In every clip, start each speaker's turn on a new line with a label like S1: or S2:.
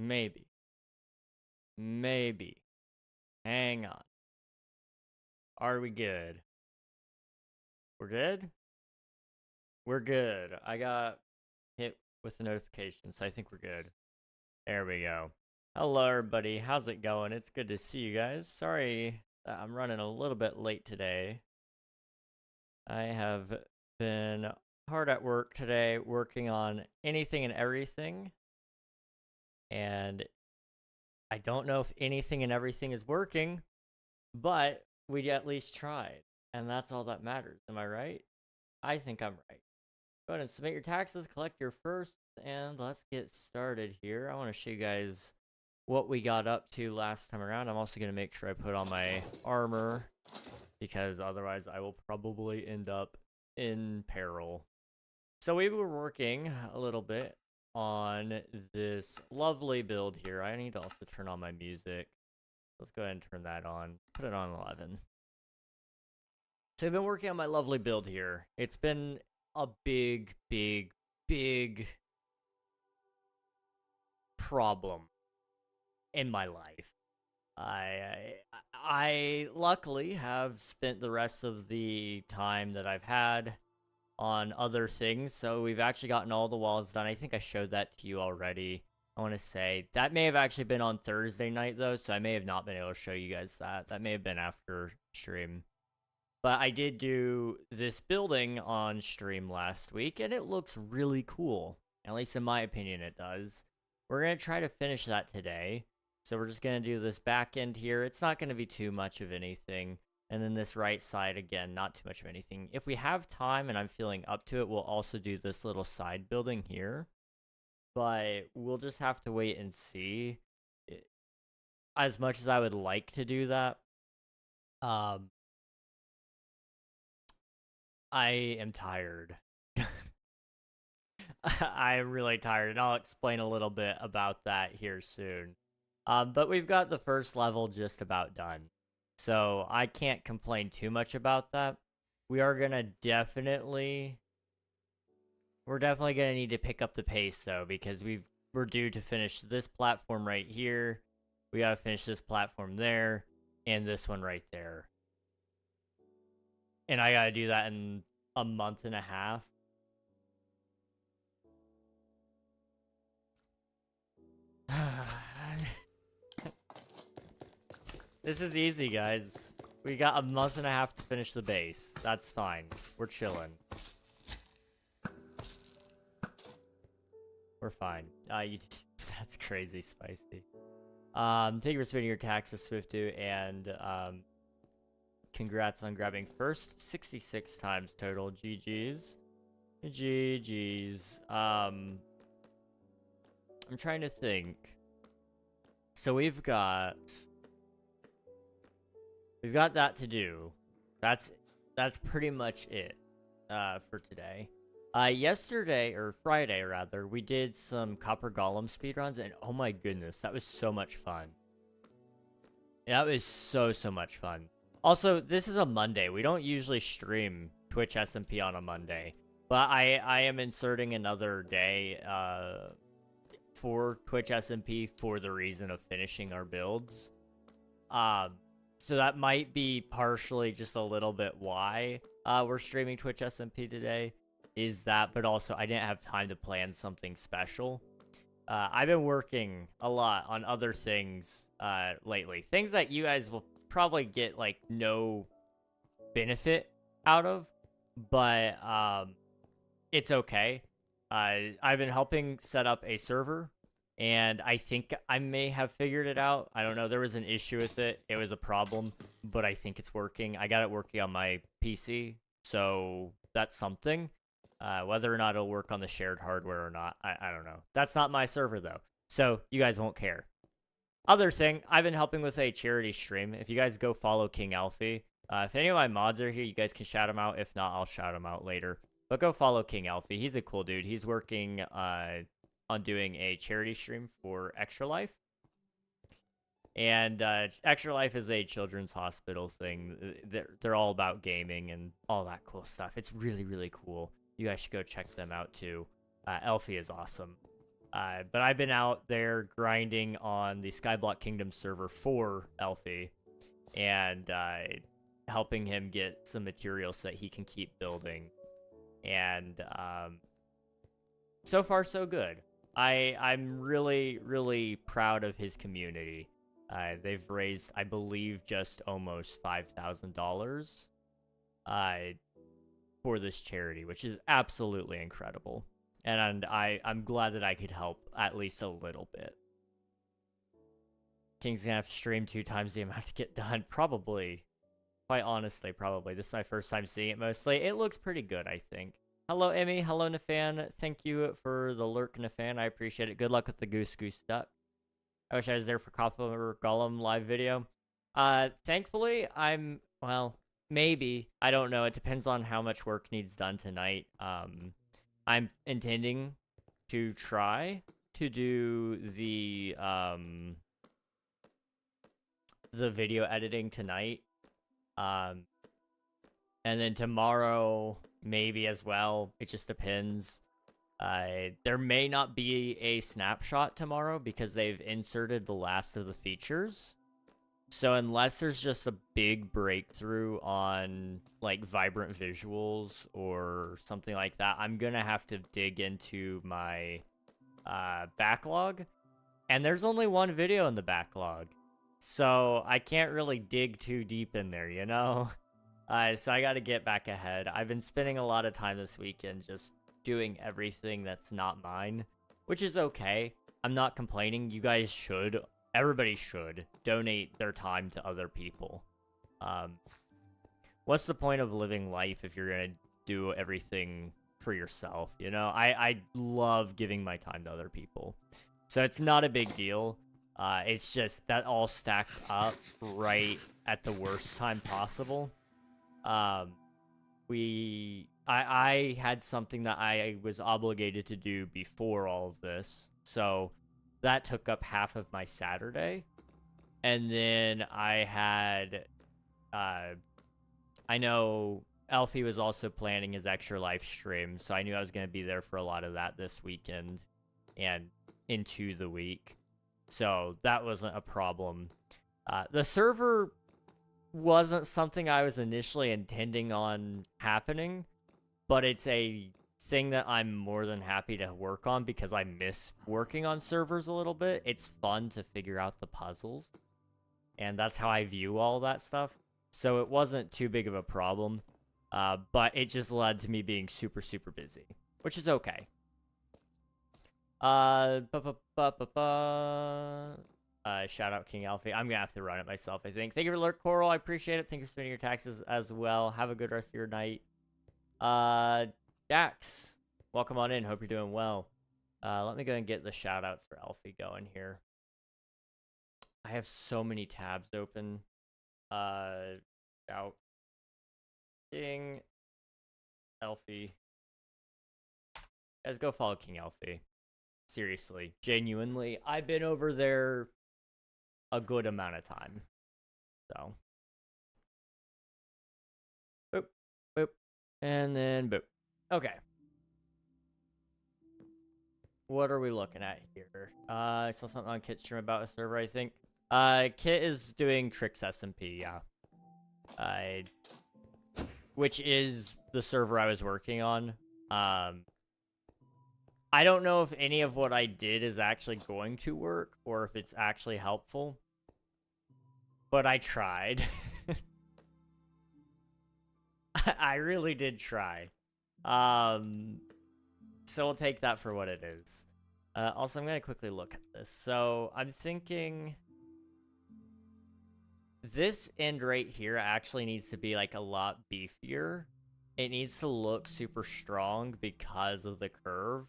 S1: Maybe. Maybe. Hang on. Are we good? We're good? We're good. I got hit with the notification, so I think we're good. There we go. Hello, everybody. How's it going? It's good to see you guys. Sorry that I'm running a little bit late today. I have been hard at work today, working on anything and everything. And I don't know if anything and everything is working, but we at least tried. And that's all that matters. Am I right? I think I'm right. Go ahead and submit your taxes, collect your first, and let's get started here. I want to show you guys what we got up to last time around. I'm also going to make sure I put on my armor, because otherwise I will probably end up in peril. So we were working a little bit on this lovely build here. I need to also turn on my music. Let's go ahead and turn that on. Put it on 11. So I've been working on my lovely build here. It's been a big problem in my life. I luckily have spent the rest of the time that I've had on other things, so we've actually gotten all the walls done. I think I showed that to you already. I want to say that may have actually been on Thursday night though, so I may have not been able to show you guys that. That may have been after stream. But I did do this building on stream last week, and it looks really cool. At least in my opinion, it does. We're going to try to finish that today. So we're just going to do this back end here. It's not going to be too much of anything. And then this right side, again, not too much of anything. If we have time and I'm feeling up to it, we'll also do this little side building here. But we'll just have to wait and see. As much as I would like to do that, I am tired. I'm really tired, and I'll explain a little bit about that here soon. But we've got the first level just about done, so I can't complain too much about that. We're definitely gonna need to pick up the pace though, because we're due to finish this platform right here. We gotta finish this platform there, and this one right there. And I gotta do that in a month and a half. This is easy, guys. We got a month and a half to finish the base. That's fine. We're chilling. We're fine. That's crazy spicy. Thank you for submitting your taxes, Swiftu, and congrats on grabbing first. 66 times total. GG's. GG's. I'm trying to think. So we've got that to do. That's pretty much it for today. Yesterday, or Friday rather, we did some Copper Golem speedruns, and oh my goodness, that was so much fun. That was so much fun. Also, this is a Monday. We don't usually stream Twitch SMP on a Monday, but I am inserting another day for Twitch SMP for the reason of finishing our builds. So that might be partially just a little bit why we're streaming Twitch SMP today, is that, but also I didn't have time to plan something special. I've been working a lot on other things lately. Things that you guys will probably get, like, no benefit out of, but it's okay. I've been helping set up a server, and I think I may have figured it out. I don't know. There was an issue with it. It was a problem, but I think it's working. I got it working on my PC, so that's something. Whether or not it'll work on the shared hardware or not, I don't know. That's not my server, though, so you guys won't care. Other thing, I've been helping with a charity stream. If you guys go follow King Alfie, if any of my mods are here, you guys can shout him out. If not, I'll shout him out later. But go follow King Alfie. He's a cool dude. He's working on doing a charity stream for Extra Life. And Extra Life is a children's hospital thing. They're all about gaming and all that cool stuff. It's really, really cool. You guys should go check them out too. Alfie is awesome. But I've been out there grinding on the Skyblock Kingdom server for Elfie, and helping him get some materials so that he can keep building. And so far, so good. I'm really, really proud of his community. They've raised, I believe, just almost $5,000 for this charity, which is absolutely incredible. And I'm glad that I could help at least a little bit. King's gonna have to stream 2 times the amount to get done. Probably. Quite honestly, probably. This is my first time seeing it mostly. It looks pretty good, I think. Hello, Emmy. Hello, Nafan. Thank you for the lurk, Nafan. I appreciate it. Good luck with the Goose Duck. I wish I was there for Copper Golem live video. Thankfully, well, maybe. I don't know. It depends on how much work needs done tonight. I'm intending to try to do the video editing tonight. And then tomorrow, maybe as well. It just depends. There may not be a snapshot tomorrow because they've inserted the last of the features. So unless there's just a big breakthrough on like vibrant visuals or something like that, I'm gonna have to dig into my backlog. And there's only one video in the backlog. So I can't really dig too deep in there, you know? So I gotta get back ahead. I've been spending a lot of time this weekend just doing everything that's not mine, which is okay. I'm not complaining. You guys should, everybody should, donate their time to other people. What's the point of living life if you're gonna do everything for yourself, you know? I love giving my time to other people. So it's not a big deal. It's just that all stacked up right at the worst time possible. I had something that I was obligated to do before all of this, so that took up half of my Saturday. And then I had, I know Alfie was also planning his extra live stream, so I knew I was going to be there for a lot of that this weekend and into the week. So that wasn't a problem. The server wasn't something I was initially intending on happening, but it's a thing that I'm more than happy to work on because I miss working on servers a little bit. It's fun to figure out the puzzles, and that's how I view all that stuff. So it wasn't too big of a problem, but it just led to me being super, super busy, which is okay. Shout out King Alfie. I'm gonna have to run it myself, I think. Thank you for Lurk Coral. I appreciate it. Thank you for spending your taxes as well. Have a good rest of your night. Dax, welcome on in. Hope you're doing well. Let me go and get the shout outs for Alfie going here. I have so many tabs open. Shout King Alfie. Guys, go follow King Alfie. Seriously, genuinely, I've been over there a good amount of time. So, boop, boop, and then boop. Okay. What are we looking at here? I saw something on Kit's stream about a server, I think. Kit is doing Tricks SMP, yeah. Which is the server I was working on. I don't know if any of what I did is actually going to work or if it's actually helpful, but I tried. I really did try. So we'll take that for what it is. Also, I'm going to quickly look at this. So I'm thinking this end right here actually needs to be like a lot beefier. It needs to look super strong because of the curve.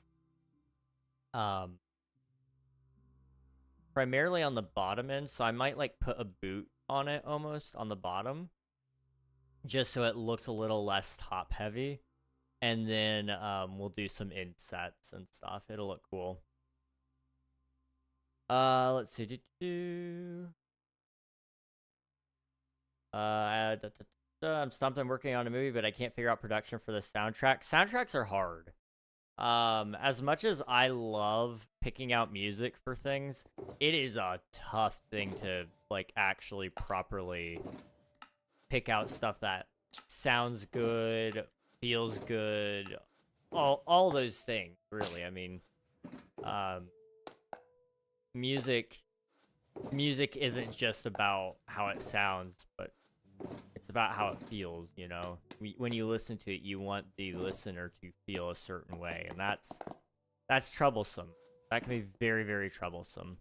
S1: Primarily on the bottom end, so I might like put a boot on it almost on the bottom, just so it looks a little less top heavy, and then we'll do some insets and stuff. It'll look cool. Let's see. I'm stumped. I'm working on a movie, but I can't figure out production for the soundtrack. Soundtracks are hard. As much as I love picking out music for things, it is a tough thing to, like, actually properly pick out stuff that sounds good, feels good, all those things, really. I mean, music isn't just about how it sounds, but it's about how it feels, you know? When you listen to it, you want the listener to feel a certain way, and that's troublesome. That can be very, very troublesome.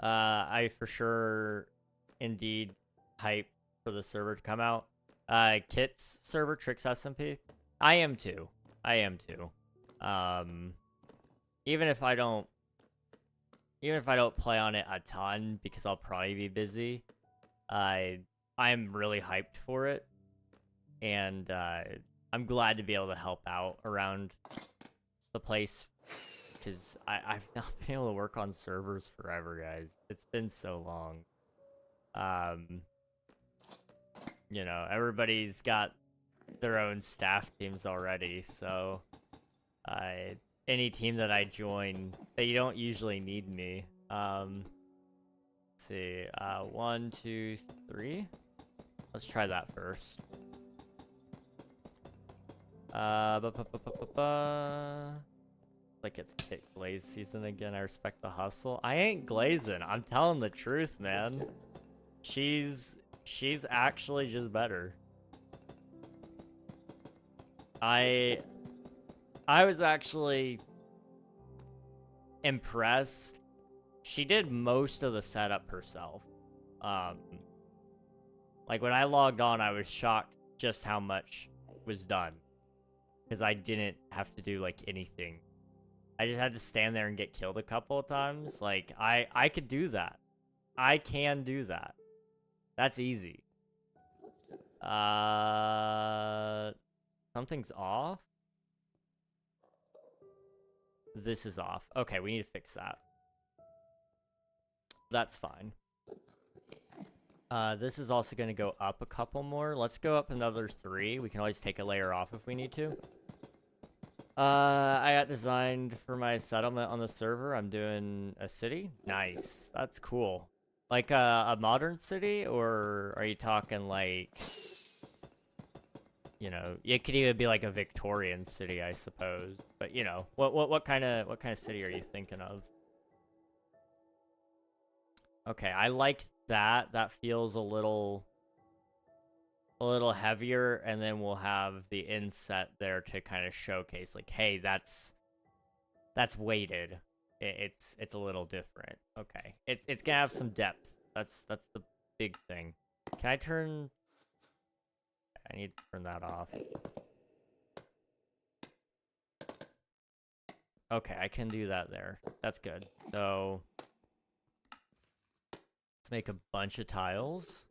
S1: I for sure, indeed, hype for the server to come out. Kit's server, Tricks SMP. I am too. I am too. Even if I don't play on it a ton, because I'll probably be busy, I'm really hyped for it, and I'm glad to be able to help out around the place, because I've not been able to work on servers forever, guys. It's been so long. You know, everybody's got their own staff teams already, so any team that I join, they don't usually need me. Let's see, 1, 2, 3. Let's try that first. Like it's Kit Glaze season again. I respect the hustle. I ain't glazing. I'm telling the truth, man. She's actually just better. I was actually impressed. She did most of the setup herself. Like when I logged on, I was shocked just how much was done, because I didn't have to do like anything. I just had to stand there and get killed a couple of times. Like I could do that. I can do that. That's easy. Something's off. This is off. Okay, we need to fix that. That's fine. This is also going to go up a couple more. Let's go up another 3. We can always take a layer off if we need to. I got designed for my settlement on the server. I'm doing a city. Nice. That's cool. Like a modern city, or are you talking like, you know, it could even be like a Victorian city, I suppose. But you know, what kind of city are you thinking of? Okay, I like that. That feels a little heavier, and then we'll have the inset there to kind of showcase, like, hey, that's weighted. It's a little different. Okay, it's gonna have some depth. That's the big thing. Can I turn? I need to turn that off. Okay, I can do that there. That's good. So let's make a bunch of tiles,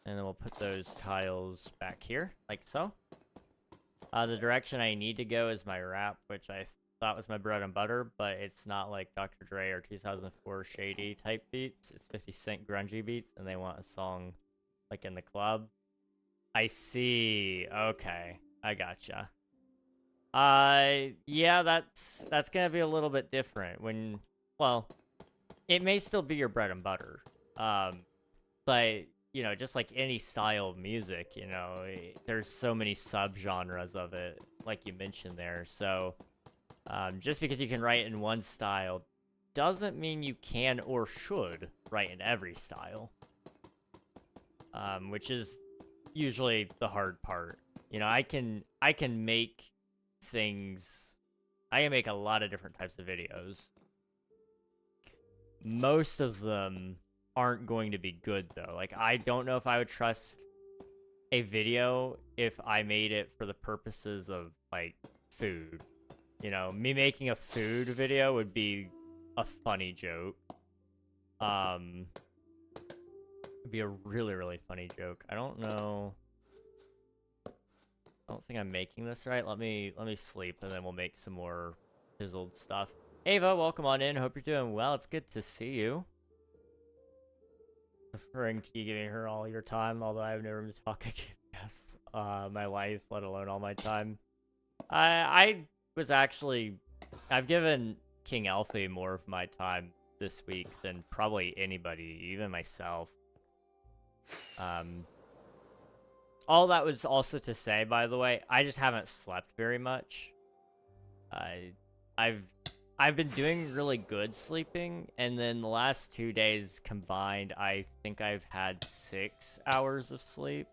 S1: and then we'll put those tiles back here, like so. The direction I need to go is my rap, which I thought was my bread and butter, but it's not like Dr. Dre or 2004 shady type beats. It's 50 Cent grungy beats, and they want a song like in the club. I see. Okay, I gotcha. Yeah, that's gonna be a little bit different when, well, it may still be your bread and butter. But you know, just like any style of music, you know, there's so many subgenres of it, like you mentioned there. So, just because you can write in one style doesn't mean you can or should write in every style. Which is usually the hard part. You know, I can make things. I can make a lot of different types of videos. Most of them aren't going to be good though. Like, I don't know if I would trust a video if I made it for the purposes of like food. You know, me making a food video would be a funny joke. It'd be a really, really funny joke. I don't know. I don't think I'm making this right. Let me sleep, and then we'll make some more chiseled stuff. Ava, welcome on in. Hope you're doing well. It's good to see you. Referring to you giving her all your time, although I have no room to talk, I give guess. My life, let alone all my time. I was actually... I've given King Alfie more of my time this week than probably anybody, even myself. All that was also to say, by the way, I just haven't slept very much. I've been doing really good sleeping, and then the last 2 days combined, I think I've had 6 hours of sleep.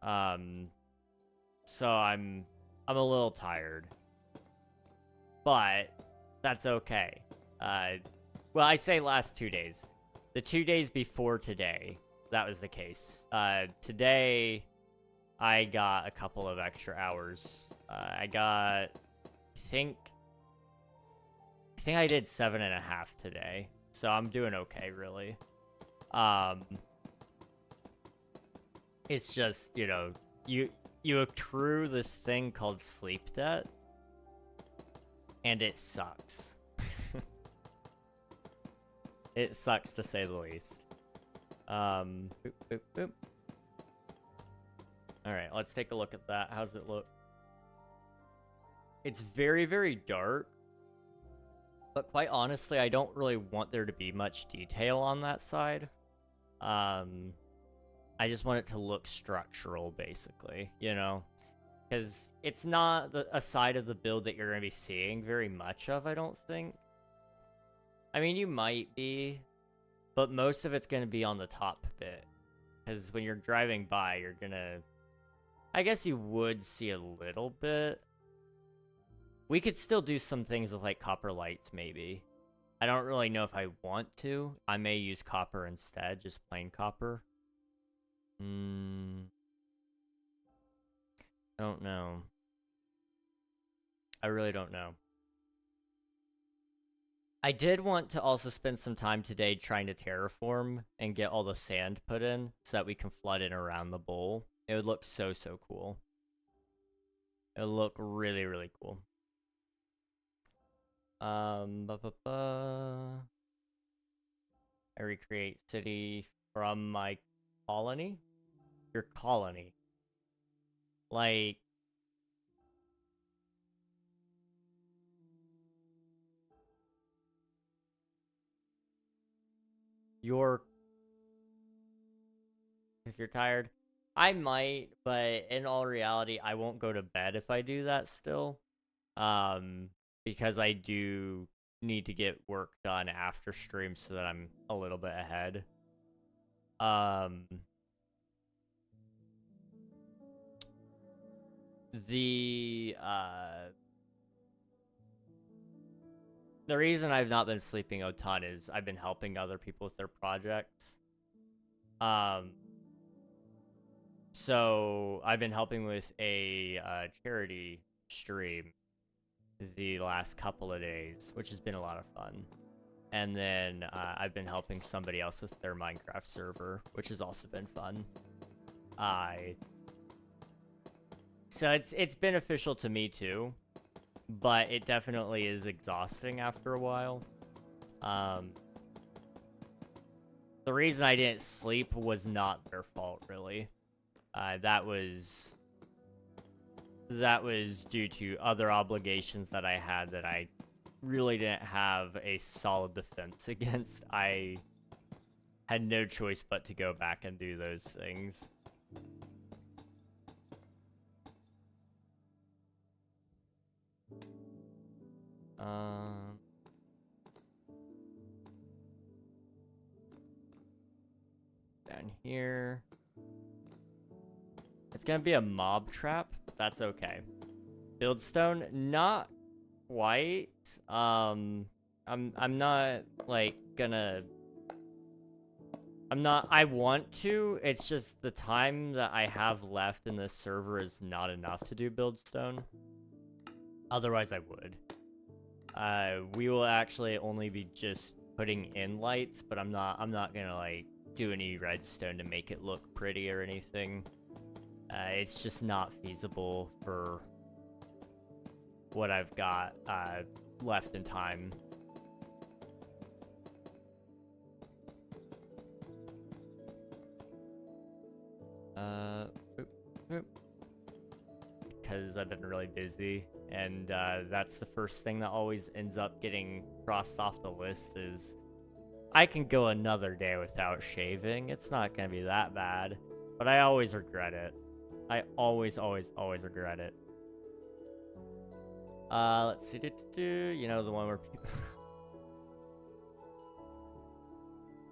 S1: So I'm a little tired, but that's okay. Well, I say last 2 days. The 2 days before today, that was the case. Today, I got a couple of extra hours. I think I did 7.5 today, so I'm doing okay, really. It's just, you know, you accrue this thing called sleep debt, and it sucks. It sucks to say the least. Boop, boop, boop. Alright, let's take a look at that. How's it look? It's very, very dark. But quite honestly, I don't really want there to be much detail on that side. I just want it to look structural, basically, you know? Because it's not a side of the build that you're going to be seeing very much of, I don't think. I mean, you might be, but most of it's going to be on the top bit. Because when you're driving by, you're going to... I guess you would see a little bit. We could still do some things with, like, copper lights, maybe. I don't really know if I want to. I may use copper instead, just plain copper. I don't know. I really don't know. I did want to also spend some time today trying to terraform and get all the sand put in so that we can flood in around the bowl. It would look so, so cool. It would look really, really cool. I recreate city from my colony? Your colony. Like... If you're tired, I might, but in all reality, I won't go to bed if I do that still. Because I do need to get work done after stream so that I'm a little bit ahead. The reason I've not been sleeping a ton is I've been helping other people with their projects. So I've been helping with a charity stream the last couple of days, which has been a lot of fun. And then I've been helping somebody else with their Minecraft server, which has also been fun. So it's beneficial to me too, but it definitely is exhausting after a while. The reason I didn't sleep was not their fault, really. That was due to other obligations that I had that I really didn't have a solid defense against. I had no choice but to go back and do those things. Down here. It's gonna be a mob trap, but that's okay. Buildstone, not quite. I'm not like gonna. I want to. It's just the time that I have left in this server is not enough to do buildstone. Otherwise, I would. We will actually only be just putting in lights, but I'm not gonna like do any redstone to make it look pretty or anything. It's just not feasible for what I've got left in time. Because I've been really busy, and that's the first thing that always ends up getting crossed off the list is I can go another day without shaving. It's not gonna be that bad, but I always regret it. I always regret it. Let's see, you know, the one where people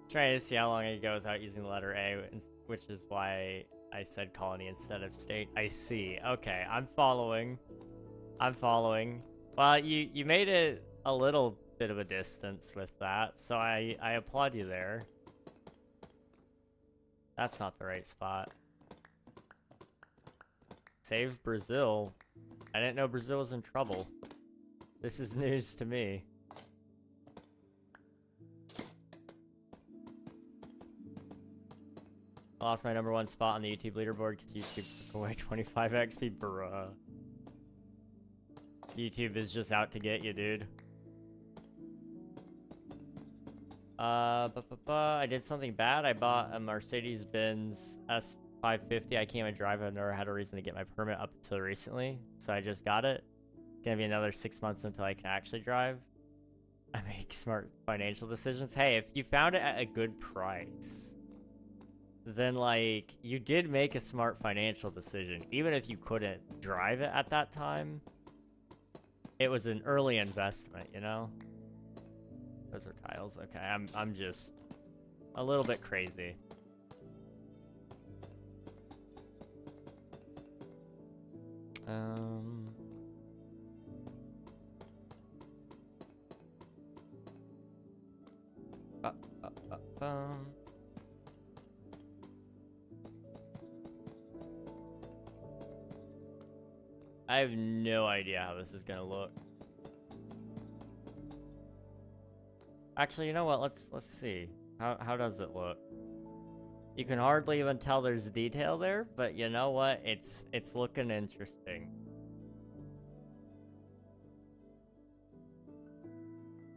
S1: trying to see how long I can go without using the letter A, which is why I said colony instead of state. I see. Okay, I'm following. Well, you made it a little bit of a distance with that, so I applaud you there. That's not the right spot. Save Brazil. I didn't know Brazil was in trouble. This is news to me. I lost my #1 spot on the YouTube leaderboard because YouTube took away 25 XP, bruh. YouTube is just out to get you, dude. I did something bad. I bought a Mercedes-Benz S550. I can't even drive. I've never had a reason to get my permit up until recently, so I just got it. Gonna be another 6 months until I can actually drive. I make smart financial decisions. Hey, if you found it at a good price, then like you did make a smart financial decision. Even if you couldn't drive it at that time, it was an early investment, you know? Those are tiles. Okay, I'm just a little bit crazy. I have no idea how this is gonna look. Actually, you know what? Let's see. How does it look? You can hardly even tell there's detail there, but you know what? It's looking interesting.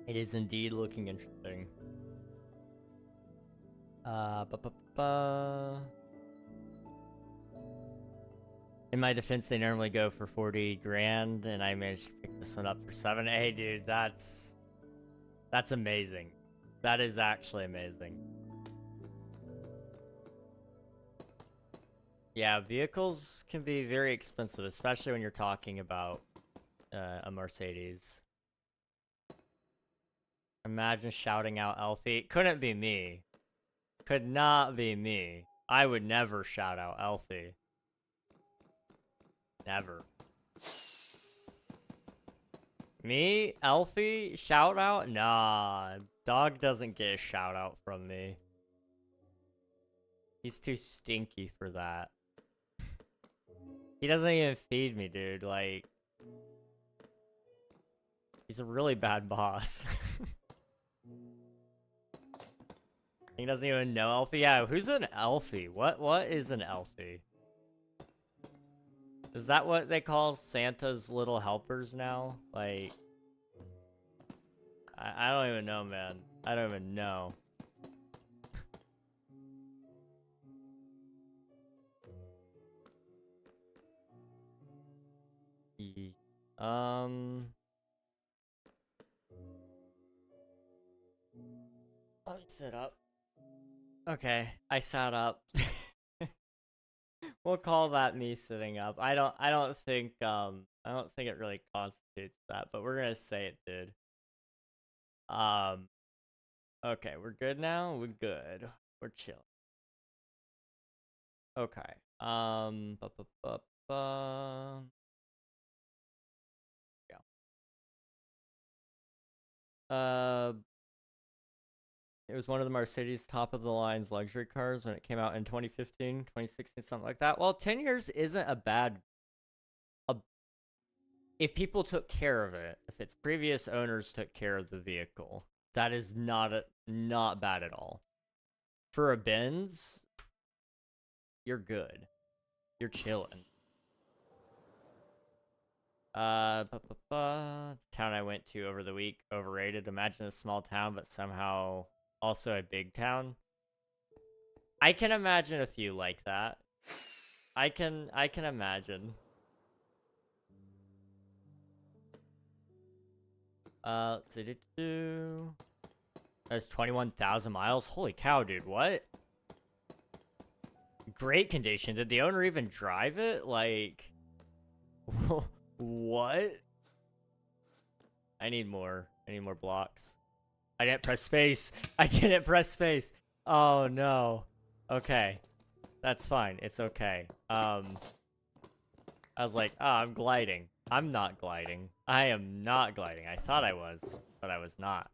S1: It is indeed looking interesting. In my defense, they normally go for 40 grand, and I managed to pick this one up for 7. Hey, dude, that's amazing. That is actually amazing. Yeah, vehicles can be very expensive, especially when you're talking about a Mercedes. Imagine shouting out Elfie. Couldn't be me. Could not be me. I would never shout out Elfie. Never. Me? Elfie? Shout out? Nah. Dog doesn't get a shout out from me. He's too stinky for that. He doesn't even feed me, dude. Like, he's a really bad boss. He doesn't even know Elfie. Yeah, who's an Elfie? What is an Elfie? Is that what they call Santa's little helpers now? Like, I don't even know, man. I don't even know. Let me sit up. Okay, I sat up. We'll call that me sitting up. I don't think it really constitutes that, but we're gonna say it did. Okay, we're good now? We're good. We're chilling. Okay. Yeah. It was one of the Mercedes top of the lines luxury cars when it came out in 2015, 2016, something like that. Well, 10 years isn't a bad... if people took care of it, if its previous owners took care of the vehicle, that is not bad at all. For a Benz, you're good. You're chilling. The town I went to over the week, overrated. Imagine a small town, but somehow also a big town. I can imagine a few like that. I can imagine. Let's see. That's 21,000 miles. Holy cow, dude! What? Great condition. Did the owner even drive it? Like, what? I need more. I need more blocks. I didn't press space. I didn't press space. Oh no. Okay. That's fine. It's okay. I was like, oh, I'm gliding. I'm not gliding. I am not gliding. I thought I was, but I was not.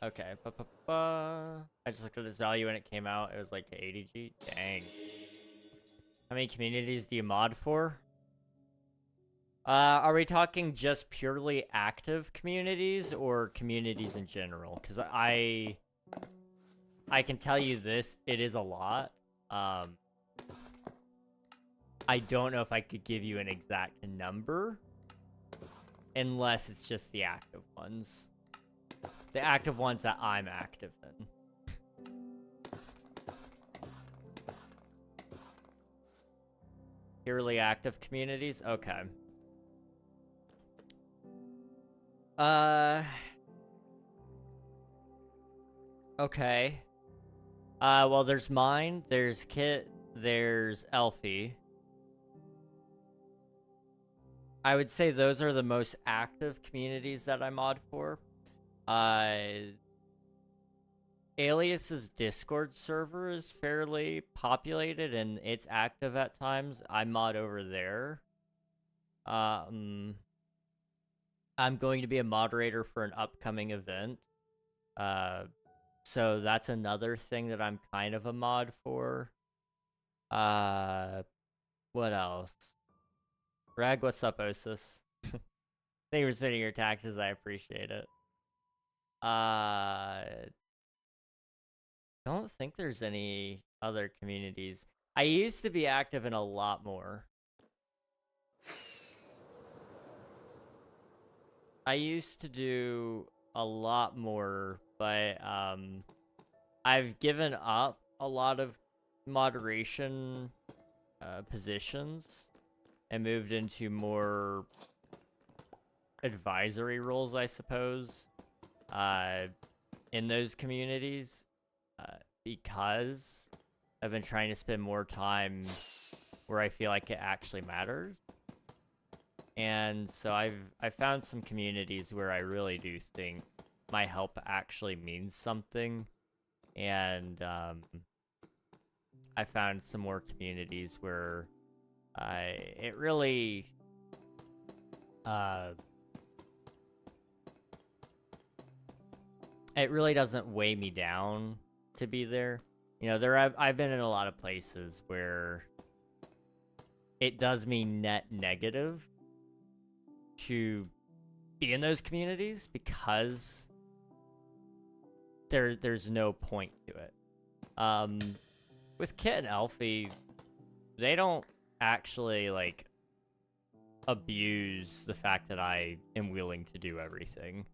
S1: Okay. I just looked at this value when it came out. It was like 80G. Dang. How many communities do you mod for? Are we talking just purely active communities or communities in general? Because I can tell you this, it is a lot. I don't know if I could give you an exact number, unless it's just the active ones. The active ones that I'm active in. Purely active communities? Okay. Okay. Well, there's mine, there's Kit, there's Elfie. I would say those are the most active communities that I mod for. Alias's Discord server is fairly populated and it's active at times. I mod over there. I'm going to be a moderator for an upcoming event. So that's another thing that I'm kind of a mod for. What else? Rag, what's up, Osis? Thank you for spending your taxes. I appreciate it. Don't think there's any other communities. I used to be active in a lot more. I used to do a lot more, but I've given up a lot of moderation positions and moved into more advisory roles, I suppose, in those communities, because I've been trying to spend more time where I feel like it actually matters. And so I've found some communities where I really do think my help actually means something. And I found some more communities where it really doesn't weigh me down to be there. You know, I've been in a lot of places where it does me net negative to be in those communities because there's no point to it. With Kit and Elfie, they don't actually like abuse the fact that I am willing to do everything.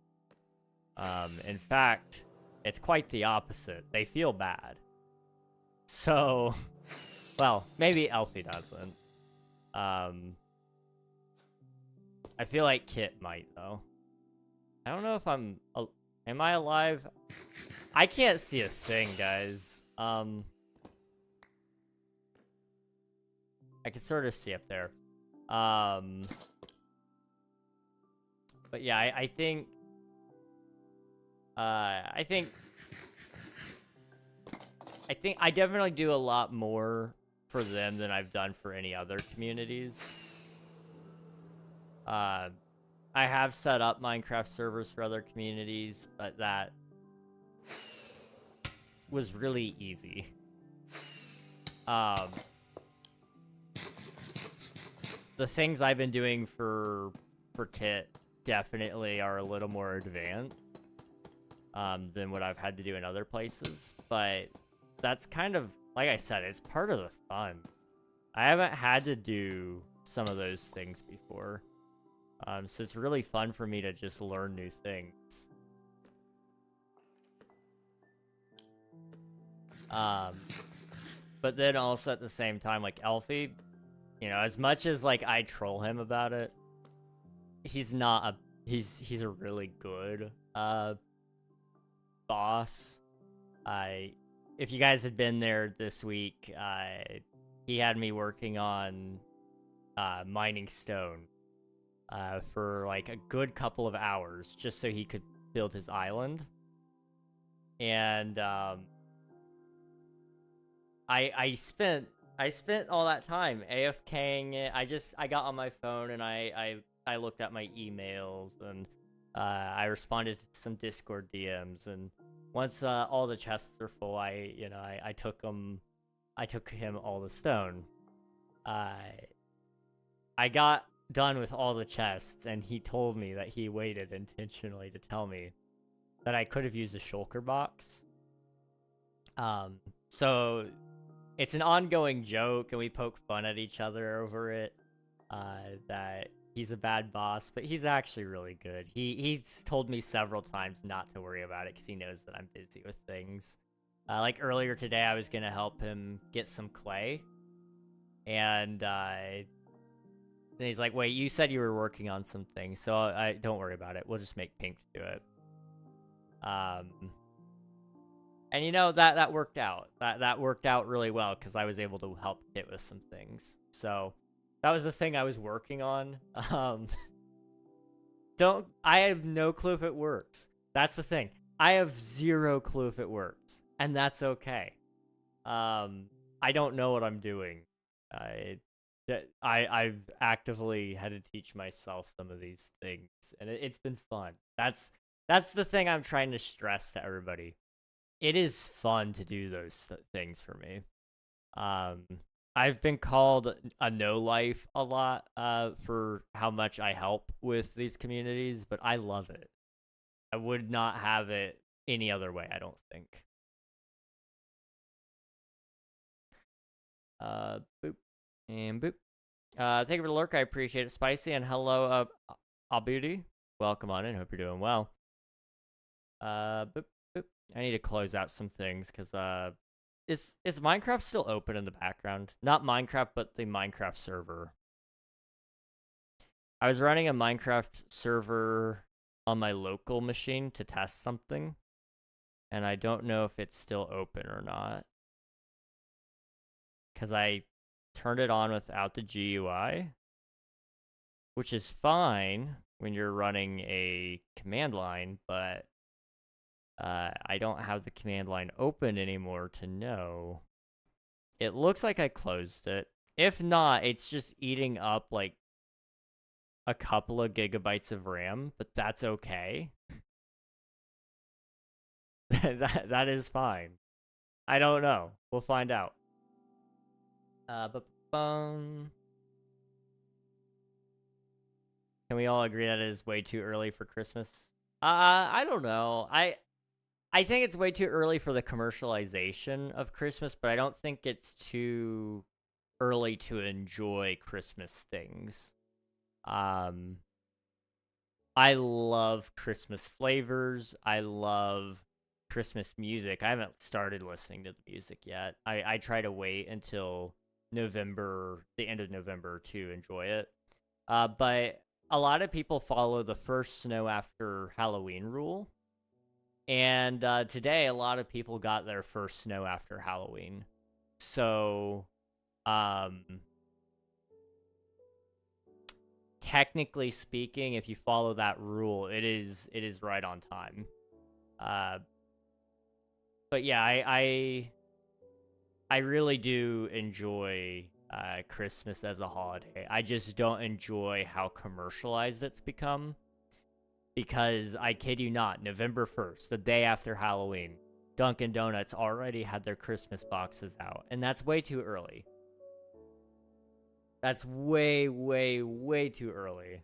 S1: In fact, it's quite the opposite. They feel bad. So, well, maybe Elfie doesn't. I feel like Kit might, though. I don't know if am I alive? I can't see a thing, guys. I can sort of see up there. But yeah, I think I definitely do a lot more for them than I've done for any other communities. I have set up Minecraft servers for other communities, but that was really easy. The things I've been doing for Kit definitely are a little more advanced than what I've had to do in other places, but that's kind of, like I said, it's part of the fun. I haven't had to do some of those things before, so it's really fun for me to just learn new things. But then also at the same time, like Elfie, you know, as much as like I troll him about it, he's a really good boss. If you guys had been there this week, he had me working on mining stone for like a good couple of hours just so he could build his island. And I spent all that time AFKing it. I got on my phone and I looked at my emails and I responded to some Discord DMs, and once all the chests are full, I took him all the stone. I got done with all the chests, and he told me that he waited intentionally to tell me that I could have used a shulker box. So it's an ongoing joke, and we poke fun at each other over it, that he's a bad boss, but he's actually really good. He's told me several times not to worry about it because he knows that I'm busy with things. Like earlier today, I was gonna help him get some clay, and then he's like, "Wait, you said you were working on some things, so I don't worry about it. We'll just make Pink do it." And you know, that worked out. That worked out really well because I was able to help Kit with some things. So that was the thing I was working on. I have no clue if it works. That's the thing. I have zero clue if it works, and that's okay. I don't know what I'm doing. I've actively had to teach myself some of these things, and it's been fun. That's the thing I'm trying to stress to everybody. It is fun to do those things for me. I've been called a no-life a lot for how much I help with these communities, but I love it. I would not have it any other way, I don't think. Boop. And boop. Thank you for the lurk, I appreciate it. Spicy, and hello, Abudi. Welcome on in, hope you're doing well. Boop. I need to close out some things because is Minecraft still open in the background? Not Minecraft, but the Minecraft server. I was running a Minecraft server on my local machine to test something, and I don't know if it's still open or not because I turned it on without the GUI, which is fine when you're running a command line, but I don't have the command line open anymore to know. It looks like I closed it. If not, it's just eating up like a couple of gigabytes of RAM, but that's okay. that is fine. I don't know. We'll find out. Can we all agree that it is way too early for Christmas? I don't know. I think it's way too early for the commercialization of Christmas, but I don't think it's too early to enjoy Christmas things. I love Christmas flavors. I love Christmas music. I haven't started listening to the music yet. I try to wait until November, the end of November, to enjoy it. But a lot of people follow the first snow after Halloween rule. And today, a lot of people got their first snow after Halloween. So, technically speaking, if you follow that rule, it is right on time. But yeah, I really do enjoy Christmas as a holiday. I just don't enjoy how commercialized it's become. Because, I kid you not, November 1st, the day after Halloween, Dunkin' Donuts already had their Christmas boxes out. And that's way too early. That's way, way, way too early.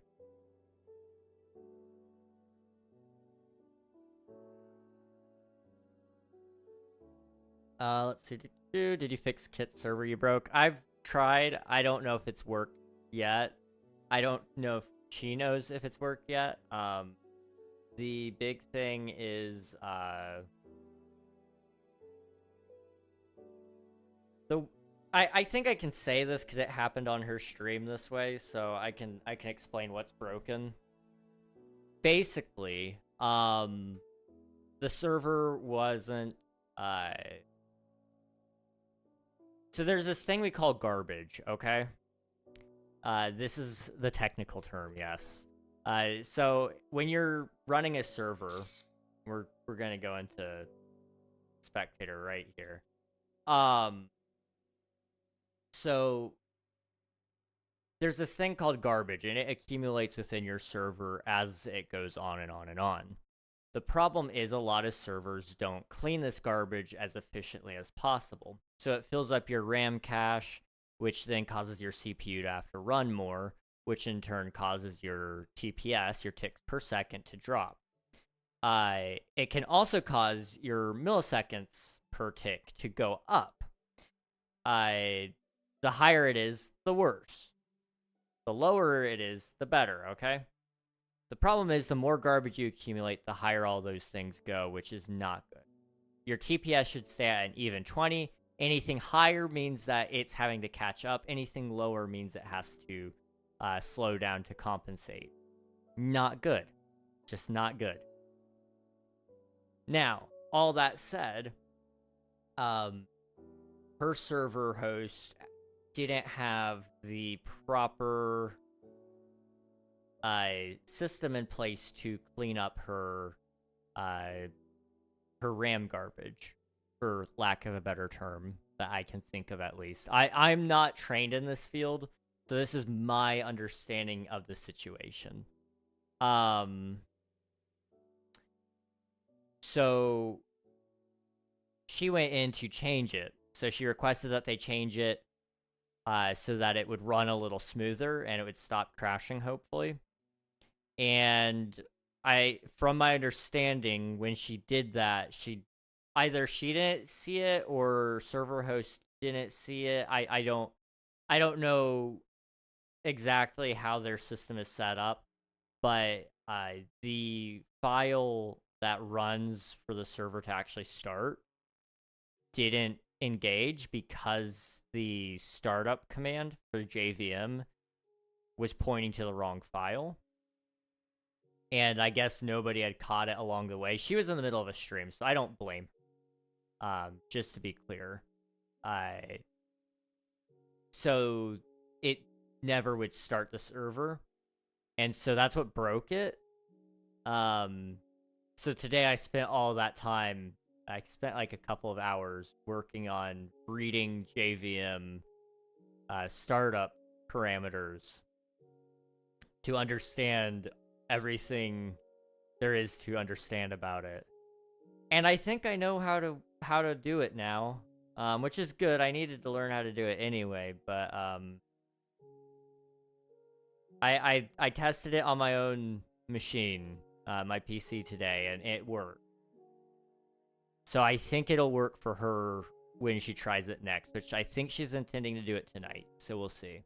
S1: Let's see. Did you fix Kit's server you broke? I've tried. I don't know if it's worked yet. I don't know if she knows if it's worked yet. The big thing is, I think I can say this because it happened on her stream this way, so I can explain what's broken. Basically, the server wasn't so there's this thing we call garbage, okay? This is the technical term, yes. So when you're running a server, we're gonna go into spectator right here. So there's this thing called garbage, and it accumulates within your server as it goes on and on and on. The problem is a lot of servers don't clean this garbage as efficiently as possible. So it fills up your RAM cache, which then causes your CPU to have to run more, which in turn causes your TPS, your ticks per second, to drop. It can also cause your milliseconds per tick to go up. The higher it is, the worse. The lower it is, the better, okay? The problem is the more garbage you accumulate, the higher all those things go, which is not good. Your TPS should stay at an even 20. Anything higher means that it's having to catch up. Anything lower means it has to slow down to compensate. Not good. Just not good. Now, all that said, her server host didn't have the proper system in place to clean up her RAM garbage, for lack of a better term that I can think of at least. I'm not trained in this field, so this is my understanding of the situation. So she went in to change it. So she requested that they change it so that it would run a little smoother and it would stop crashing, hopefully. And from my understanding, when she did that, she didn't see it or server host didn't see it. I don't know exactly how their system is set up, but the file that runs for the server to actually start didn't engage because the startup command for JVM was pointing to the wrong file. And I guess nobody had caught it along the way. She was in the middle of a stream, so I don't blame her. Just to be clear. So it never would start the server. And so that's what broke it. So today I spent all that time, I spent like a couple of hours working on reading JVM startup parameters to understand everything there is to understand about it. And I think I know how to do it now, which is good. I needed to learn how to do it anyway, but I tested it on my own machine, my PC today, and it worked. So I think it'll work for her when she tries it next, which I think she's intending to do it tonight, so we'll see.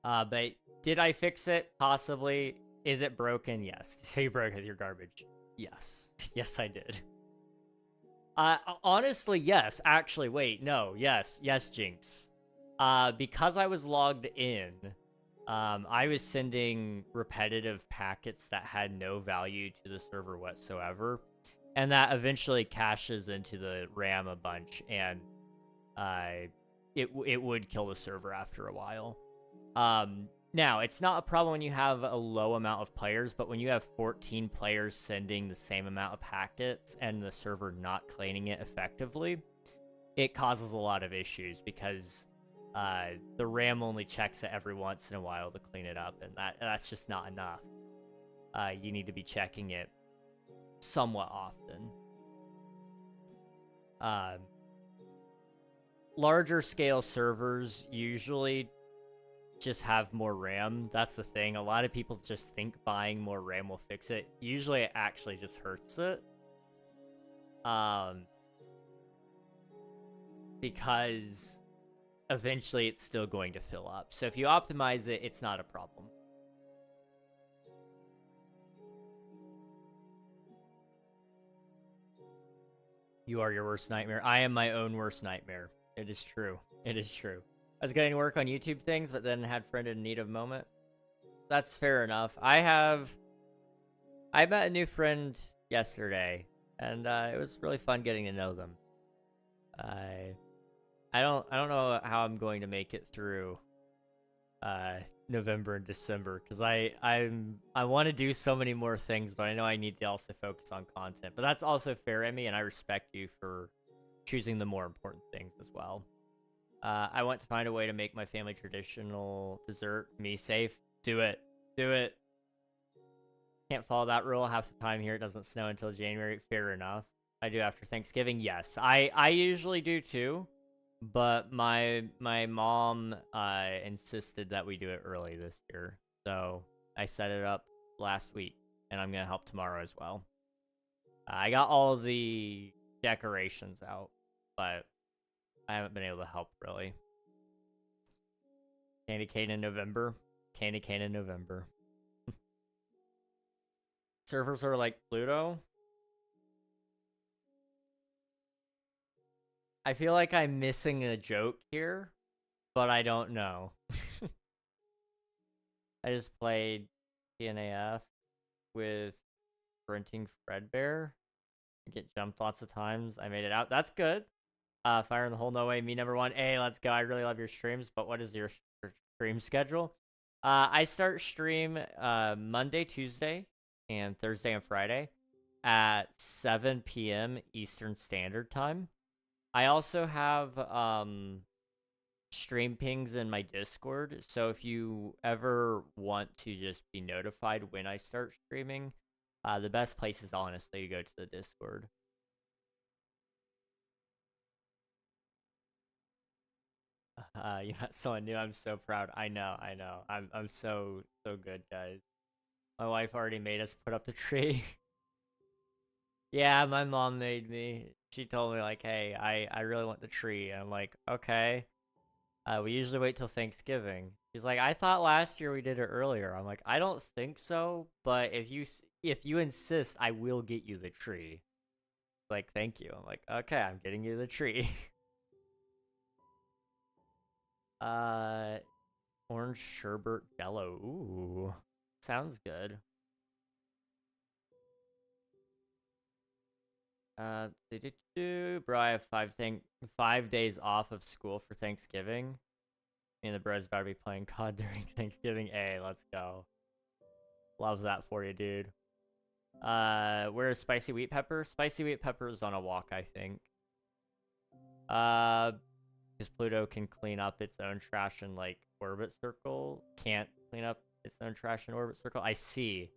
S1: But did I fix it? Possibly. Is it broken? Yes. Did you broke your garbage? Yes. Yes, I did. Honestly, yes. Actually, wait, no. Yes. Yes, Jinx. Because I was logged in, I was sending repetitive packets that had no value to the server whatsoever, and that eventually caches into the RAM a bunch, and it would kill the server after a while. Now, it's not a problem when you have a low amount of players, but when you have 14 players sending the same amount of packets and the server not cleaning it effectively, it causes a lot of issues because the RAM only checks it every once in a while to clean it up, and that's just not enough. You need to be checking it somewhat often. Larger scale servers usually just have more RAM. That's the thing. A lot of people just think buying more RAM will fix it. Usually it actually just hurts it. Because eventually it's still going to fill up. So if you optimize it, it's not a problem. You are your worst nightmare. I am my own worst nightmare. It is true. It is true. I was getting work on YouTube things, but then had friend in need of moment. That's fair enough. I met a new friend yesterday, and it was really fun getting to know them. I don't know how I'm going to make it through November and December, because I want to do so many more things, but I know I need to also focus on content. But that's also fair, Emmy, and I respect you for choosing the more important things as well. I want to find a way to make my family traditional dessert me safe. Do it. Do it. Can't follow that rule. Half the time here it doesn't snow until January. Fair enough. I do after Thanksgiving. Yes, I usually do too. But my mom insisted that we do it early this year. So I set it up last week, and I'm going to help tomorrow as well. I got all the decorations out, but I haven't been able to help really. Candy cane in November. Candy cane in November. Servers are like Pluto. I feel like I'm missing a joke here, but I don't know. I just played TNAF with Sprinting Fredbear. I get jumped lots of times. I made it out. That's good. Fire in the hole, no way. Me number one. Hey, let's go. I really love your streams, but what is your stream schedule? I start stream Monday, Tuesday, and Thursday and Friday at 7 p.m. Eastern Standard Time. I also have stream pings in my Discord, so if you ever want to just be notified when I start streaming, the best place is honestly to go to the Discord. You got someone new. I'm so proud. I know. I'm so good, guys. My wife already made us put up the tree. Yeah, my mom made me. She told me, like, hey, I really want the tree. And I'm like, okay. We usually wait till Thanksgiving. She's like, I thought last year we did it earlier. I'm like, I don't think so, but if you insist, I will get you the tree. Like, thank you. I'm like, okay, I'm getting you the tree. Orange sherbet jello. Ooh, sounds good. Bro, I have 5 days off of school for Thanksgiving. Me and the bro's about to be playing COD during Thanksgiving. Hey, let's go. Love that for you, dude. Where's Spicy Wheat Pepper? Spicy Wheat Pepper is on a walk, I think. Because Pluto can clean up its own trash in, like, orbit circle. Can't clean up its own trash in orbit circle. I see.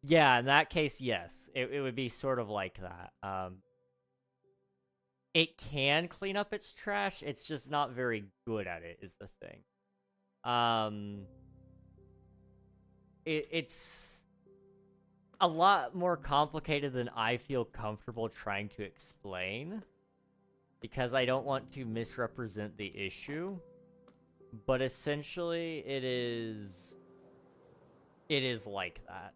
S1: Yeah, in that case, yes. It would be sort of like that. It can clean up its trash. It's just not very good at it, is the thing. It's a lot more complicated than I feel comfortable trying to explain, because I don't want to misrepresent the issue. But essentially, it is like that.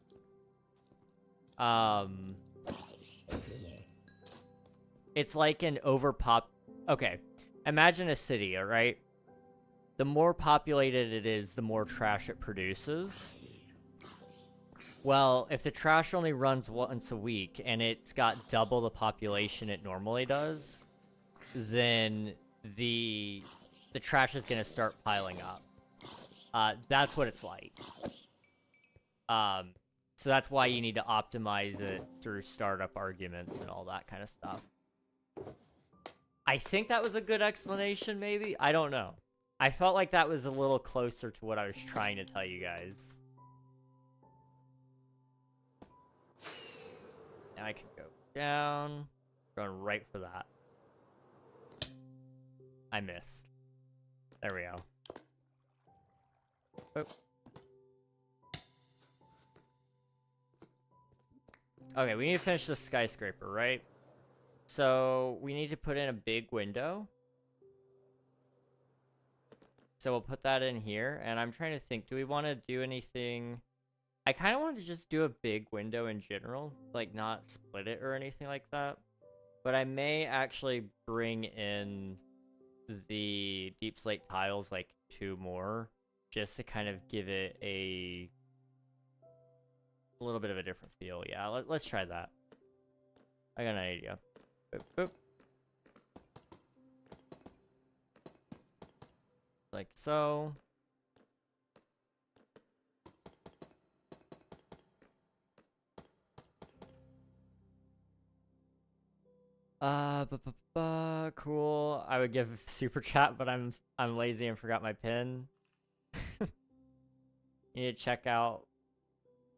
S1: It's like an okay, imagine a city, all right? The more populated it is, the more trash it produces. Well, if the trash only runs once a week and it's got double the population it normally does, then the trash is going to start piling up. That's what it's like. So that's why you need to optimize it through startup arguments and all that kind of stuff. I think that was a good explanation, maybe? I don't know. I felt like that was a little closer to what I was trying to tell you guys. Now I can go down. Going right for that. I missed. There we go. Oh. Okay, we need to finish the skyscraper, right? So we need to put in a big window. So we'll put that in here, and I'm trying to think, do we want to do anything? I kind of want to just do a big window in general, like not split it or anything like that. But I may actually bring in the deep slate tiles, like 2 more, just to kind of give it a little bit of a different feel. Yeah, let's try that. I got an idea. Boop, boop. Like so. Cool. I would give super chat, but I'm lazy and forgot my pin. You need to check out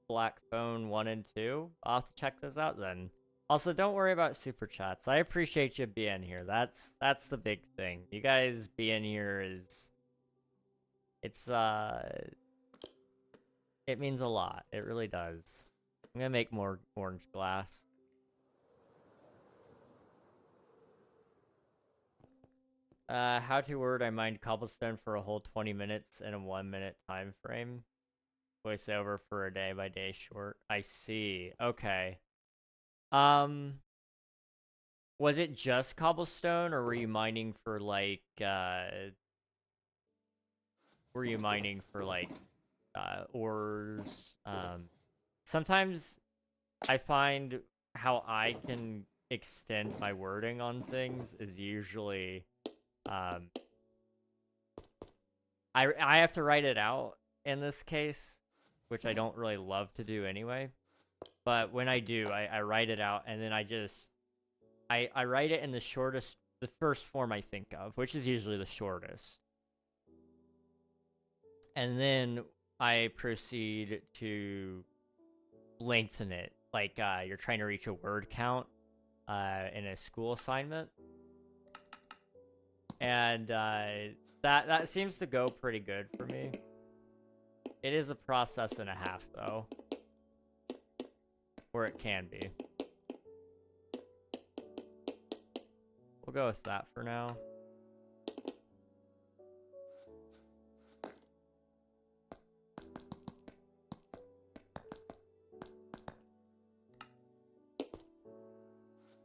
S1: Black Phone 1 and 2. I'll have to check those out then. Also, don't worry about super chats. I appreciate you being here. That's the big thing. You guys being here is it means a lot. It really does. I'm gonna make more orange glass. How to word I mined cobblestone for a whole 20 minutes in a 1-minute time frame. Voiceover for a day by day short. I see. Okay. Was it just cobblestone, or were you mining for like ores? Sometimes I find how I can extend my wording on things is usually I have to write it out in this case, which I don't really love to do anyway. But when I do, I write it out, and then I write it in the first form I think of, which is usually the shortest. And then I proceed to lengthen it, like you're trying to reach a word count in a school assignment. And that seems to go pretty good for me. It is a process and a half, though. Or it can be. We'll go with that for now.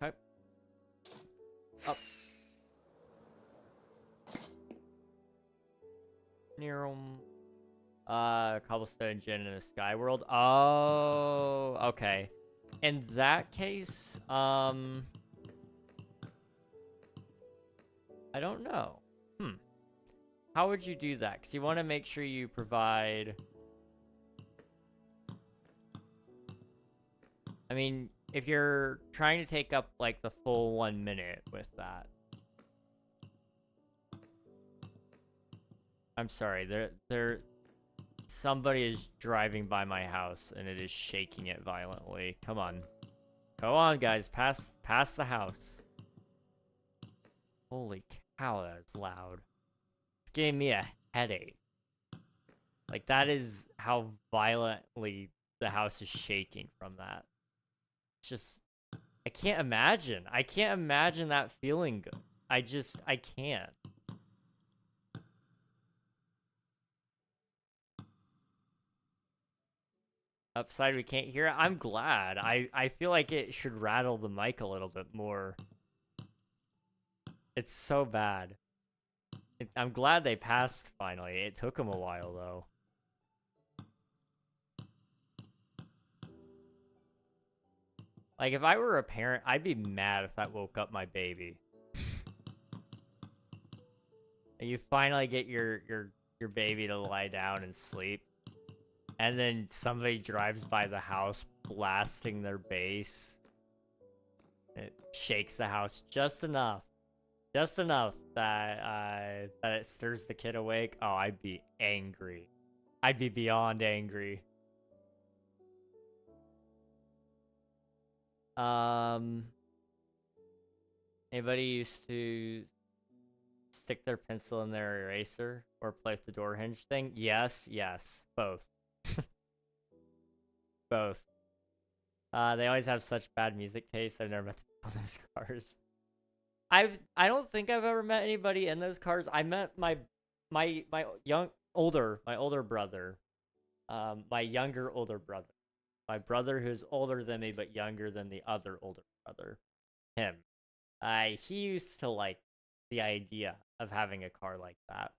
S1: Okay. Up. Near cobblestone gin in a sky world. Oh, okay. In that case, I don't know. How would you do that? Because you want to make sure you provide... I mean, if you're trying to take up, like, the full 1 minute with that... I'm sorry, somebody is driving by my house, and it is shaking it violently. Come on. Go on, guys. Pass the house. Holy cow, that's loud. It's giving me a headache. Like, that is how violently the house is shaking from that. It's just... I can't imagine. I can't imagine that feeling good. I can't. Upside, we can't hear it. I'm glad. I feel like it should rattle the mic a little bit more. It's so bad. I'm glad they passed finally. It took them a while, though. Like, if I were a parent, I'd be mad if that woke up my baby. And you finally get your baby to lie down and sleep. And then somebody drives by the house blasting their bass. It shakes the house just enough. Just enough that it stirs the kid awake. Oh, I'd be angry. I'd be beyond angry. Anybody used to stick their pencil in their eraser or play with the door hinge thing? Yes, both. Both. They always have such bad music taste. I've never met people in those cars. I don't think I've ever met anybody in those cars. I met my older brother. My younger older brother. My brother who's older than me but younger than the other older brother. Him. He used to like the idea of having a car like that.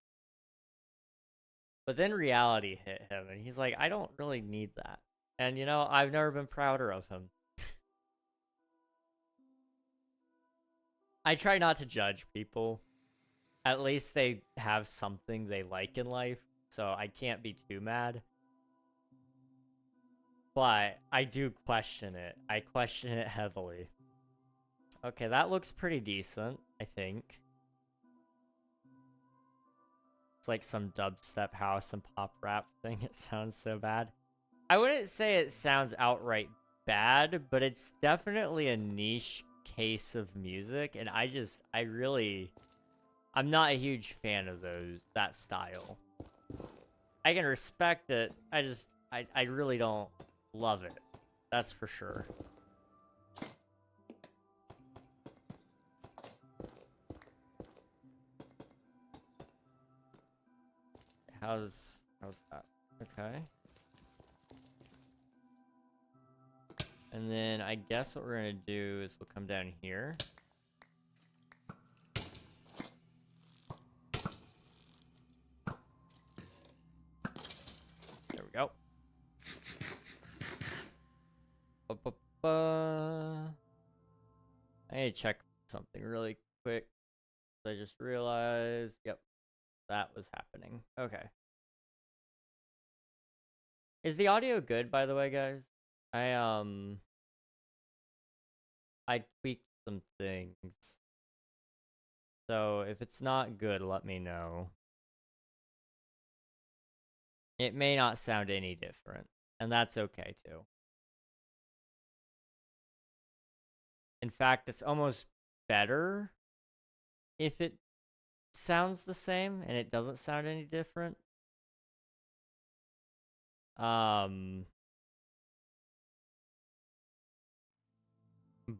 S1: But then reality hit him, and he's like, I don't really need that. And, you know, I've never been prouder of him. I try not to judge people. At least they have something they like in life, so I can't be too mad. But I do question it. I question it heavily. Okay, that looks pretty decent, I think. It's like some dubstep house and pop rap thing. It sounds so bad. I wouldn't say it sounds outright bad, but it's definitely a niche case of music, and I'm not a huge fan of that style. I can respect it, I really don't love it. That's for sure. How's that? Okay. And then I guess what we're gonna do is we'll come down here. There we go. I need to check something really quick. I just realized, yep, that was happening. Okay. Is the audio good, by the way, guys? I tweaked some things. So if it's not good, let me know. It may not sound any different, and that's okay too. In fact, it's almost better if it sounds the same and it doesn't sound any different.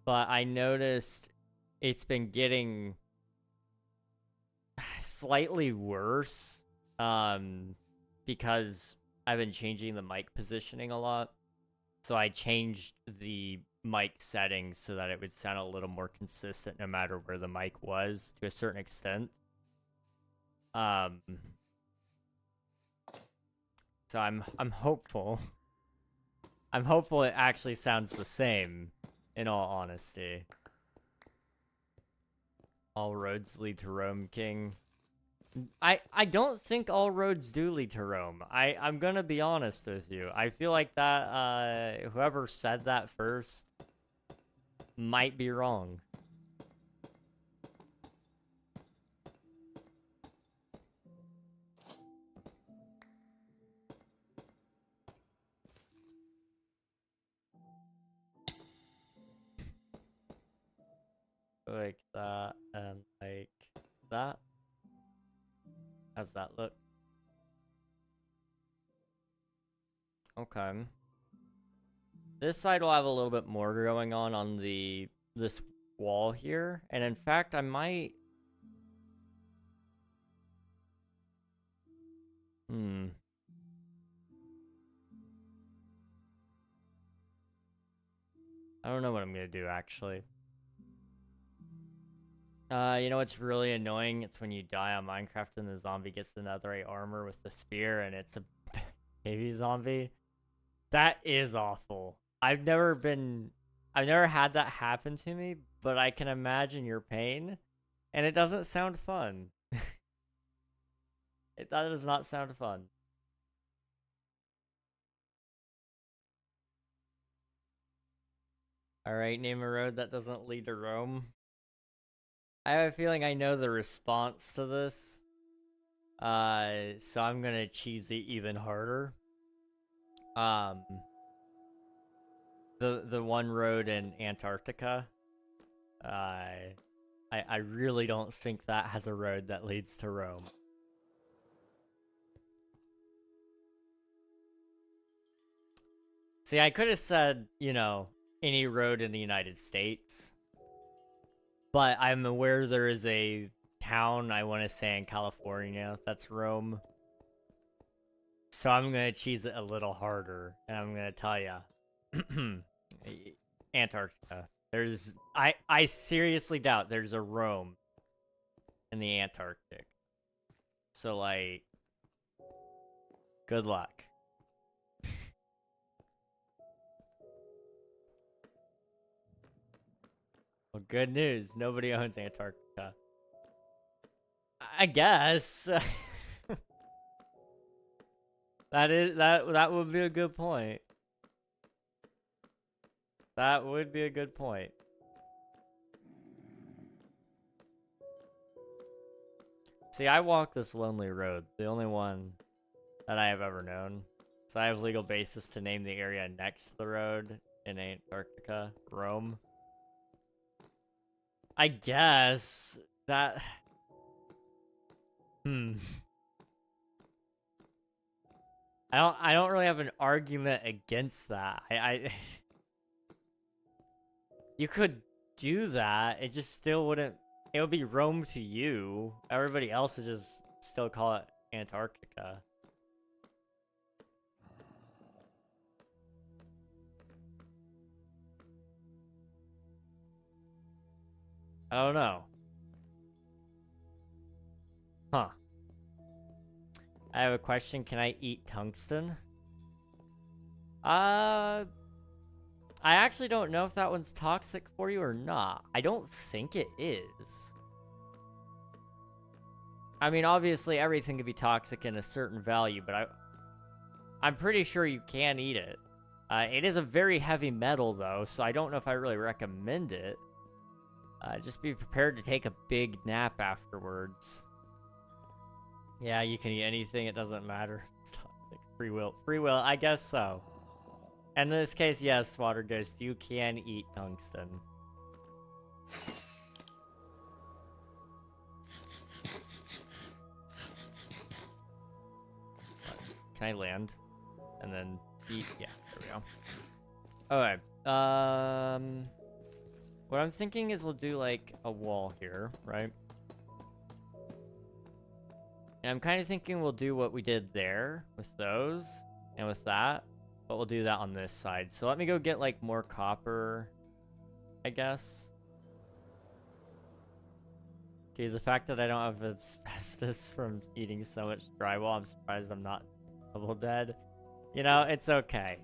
S1: But I noticed it's been getting slightly worse because I've been changing the mic positioning a lot. So I changed the mic settings so that it would sound a little more consistent no matter where the mic was to a certain extent. So I'm hopeful. I'm hopeful it actually sounds the same, in all honesty. All roads lead to Rome, King. I don't think all roads do lead to Rome. I'm gonna be honest with you. I feel like that whoever said that first might be wrong. Like that and like that. How's that look? Okay. This side will have a little bit more going on this wall here, and in fact, I might. I don't know what I'm gonna do actually. You know what's really annoying? It's when you die on Minecraft and the zombie gets the netherite armor with the spear and it's a baby zombie. That is awful. I've never had that happen to me, but I can imagine your pain, and it doesn't sound fun. That does not sound fun. Alright, name a road that doesn't lead to Rome. I have a feeling I know the response to this. So I'm gonna cheese it even harder. The one road in Antarctica. I really don't think that has a road that leads to Rome. See, I could have said, you know, any road in the United States. But I'm aware there is a town, I want to say in California, that's Rome. So I'm going to cheese it a little harder, and I'm going to tell you. Antarctica. I seriously doubt there's a Rome in the Antarctic. So, like, good luck. Well, good news. Nobody owns Antarctica. I guess. That would be a good point. That would be a good point. See, I walk this lonely road, the only one that I have ever known. So I have legal basis to name the area next to the road in Antarctica, Rome. I guess that... I don't really have an argument against that. You could do that. It just still wouldn't... It would be Rome to you. Everybody else would just still call it Antarctica. I don't know. Huh. I have a question. Can I eat tungsten? I actually don't know if that one's toxic for you or not. I don't think it is. I mean, obviously everything could be toxic in a certain value, but I'm pretty sure you can eat it. It is a very heavy metal though, so I don't know if I really recommend it. Just be prepared to take a big nap afterwards. Yeah, you can eat anything, it doesn't matter. It's toxic. Free will. Free will, I guess so. And in this case, yes, Water Ghost, you can eat tungsten. Can I land? And then eat? Yeah, there we go. Okay. What I'm thinking is we'll do like a wall here, right? And I'm kind of thinking we'll do what we did there with those and with that, but we'll do that on this side. So let me go get like more copper, I guess. Dude, the fact that I don't have asbestos from eating so much drywall, I'm surprised I'm not double dead. You know, it's okay.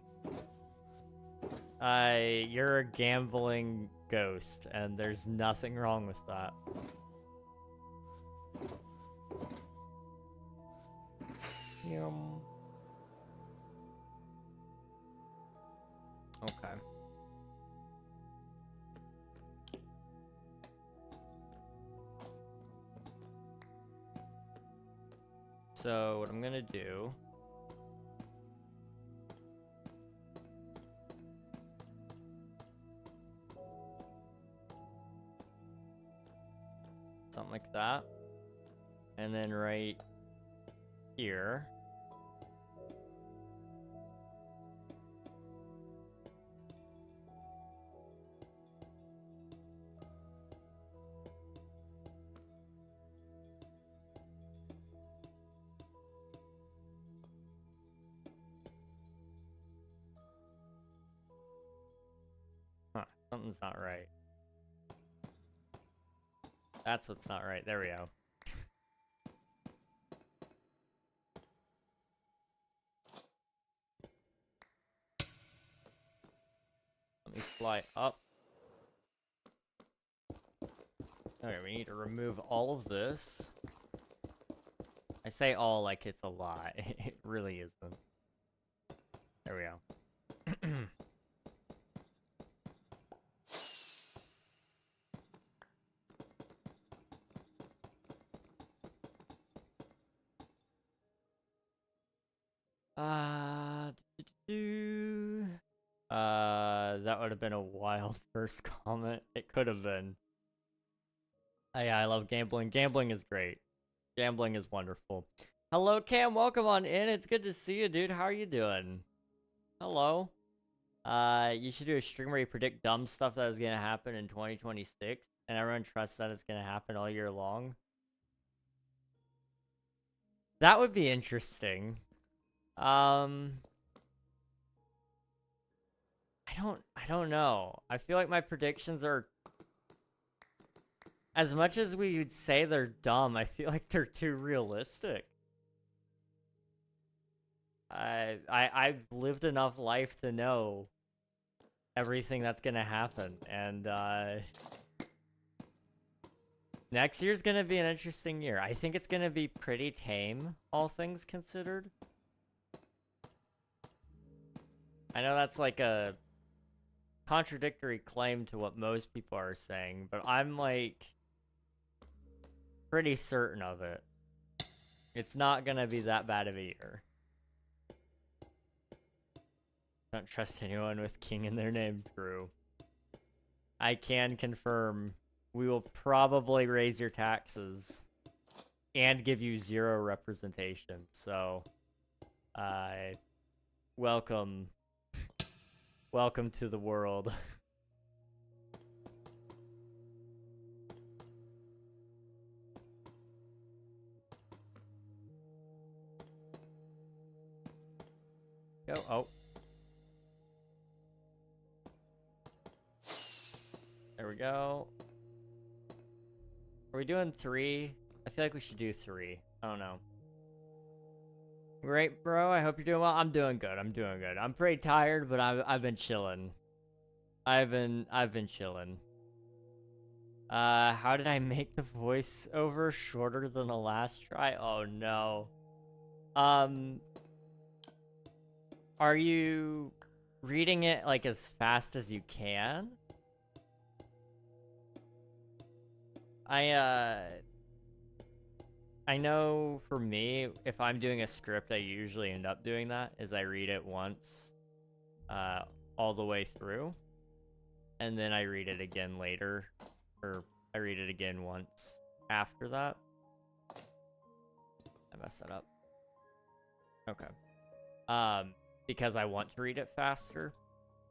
S1: You're a gambling ghost, and there's nothing wrong with that. Yum. Okay. So what I'm gonna do something like that, and then right here something's not right. That's what's not right. There we go. Let me fly up. Okay, we need to remove all of this. I say all like it's a lot. It really isn't. There we go. That would have been a wild first comment. It could have been. Yeah, I love gambling. Gambling is great. Gambling is wonderful. Hello, Cam. Welcome on in. It's good to see you, dude. How are you doing? Hello. You should do a stream where you predict dumb stuff that is gonna happen in 2026, and everyone trusts that it's gonna happen all year long. That would be interesting. I I don't know. I feel like my predictions are, as much as we would say they're dumb, I feel like they're too realistic. I've lived enough life to know everything that's gonna happen, and next year's gonna be an interesting year. I think it's gonna be pretty tame, all things considered. I know that's like a contradictory claim to what most people are saying, but I'm like pretty certain of it. It's not gonna be that bad of a year. Don't trust anyone with king in their name. True. I can confirm we will probably raise your taxes and give you 0 representation. So, welcome. Welcome to the world. Go. Oh. There we go. Are we doing 3? I feel like we should do 3. I don't know. Great, bro. I hope you're doing well. I'm doing good. I'm doing good. I'm pretty tired, but I've been chilling. I've been chilling. How did I make the voiceover shorter than the last try? Oh no. Are you reading it like as fast as you can? I know for me, if I'm doing a script, I usually end up doing that, is I read it once, all the way through, and then I read it again later, or I read it again once after that. I messed that up. Okay. Because I want to read it faster.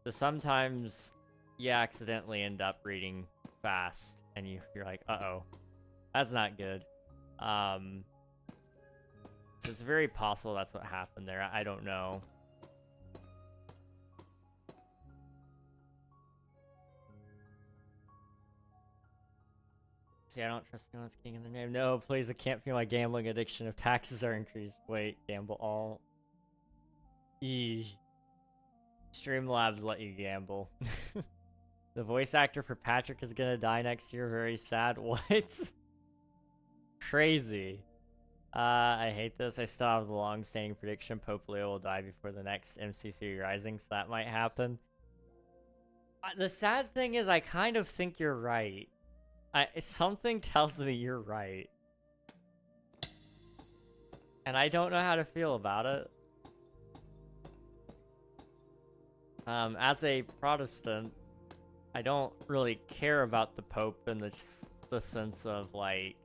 S1: So sometimes you accidentally end up reading fast, and you're like, uh-oh, that's not good. So it's very possible that's what happened there. I don't know. See, I don't trust anyone's king in their name. No, please, I can't feel my gambling addiction if taxes are increased. Wait, gamble all. Eesh. Streamlabs let you gamble. The voice actor for Patrick is gonna die next year. Very sad. What? Crazy. I hate this. I still have the long-standing prediction Pope Leo will die before the next MCC Rising, so that might happen. The sad thing is I kind of think you're right. Something tells me you're right. And I don't know how to feel about it. As a Protestant, I don't really care about the Pope in the sense of, like,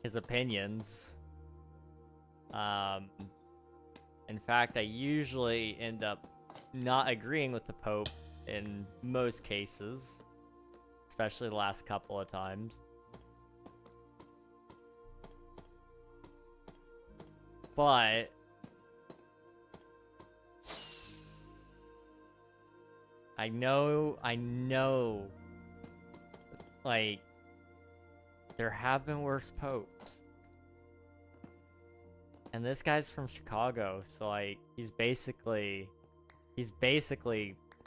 S1: his opinions. In fact, I usually end up not agreeing with the Pope in most cases, especially the last couple of times. But I know, like, there have been worse popes. And this guy's from Chicago, so, like, he's basically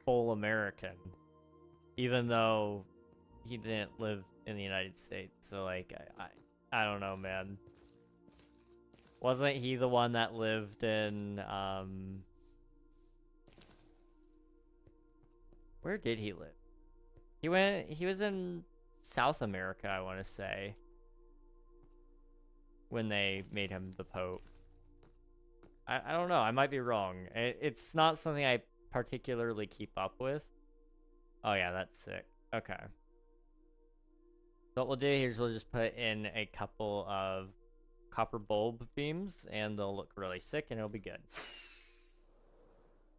S1: full American. Even though he didn't live in the United States. So, like, I don't know, man. Wasn't he the one that lived in, where did he live? He was in South America, I want to say, when they made him the Pope. I don't know, I might be wrong. It's not something I particularly keep up with. Oh yeah, that's sick. Okay. So what we'll do here is we'll just put in a couple of copper bulb beams, and they'll look really sick, and it'll be good.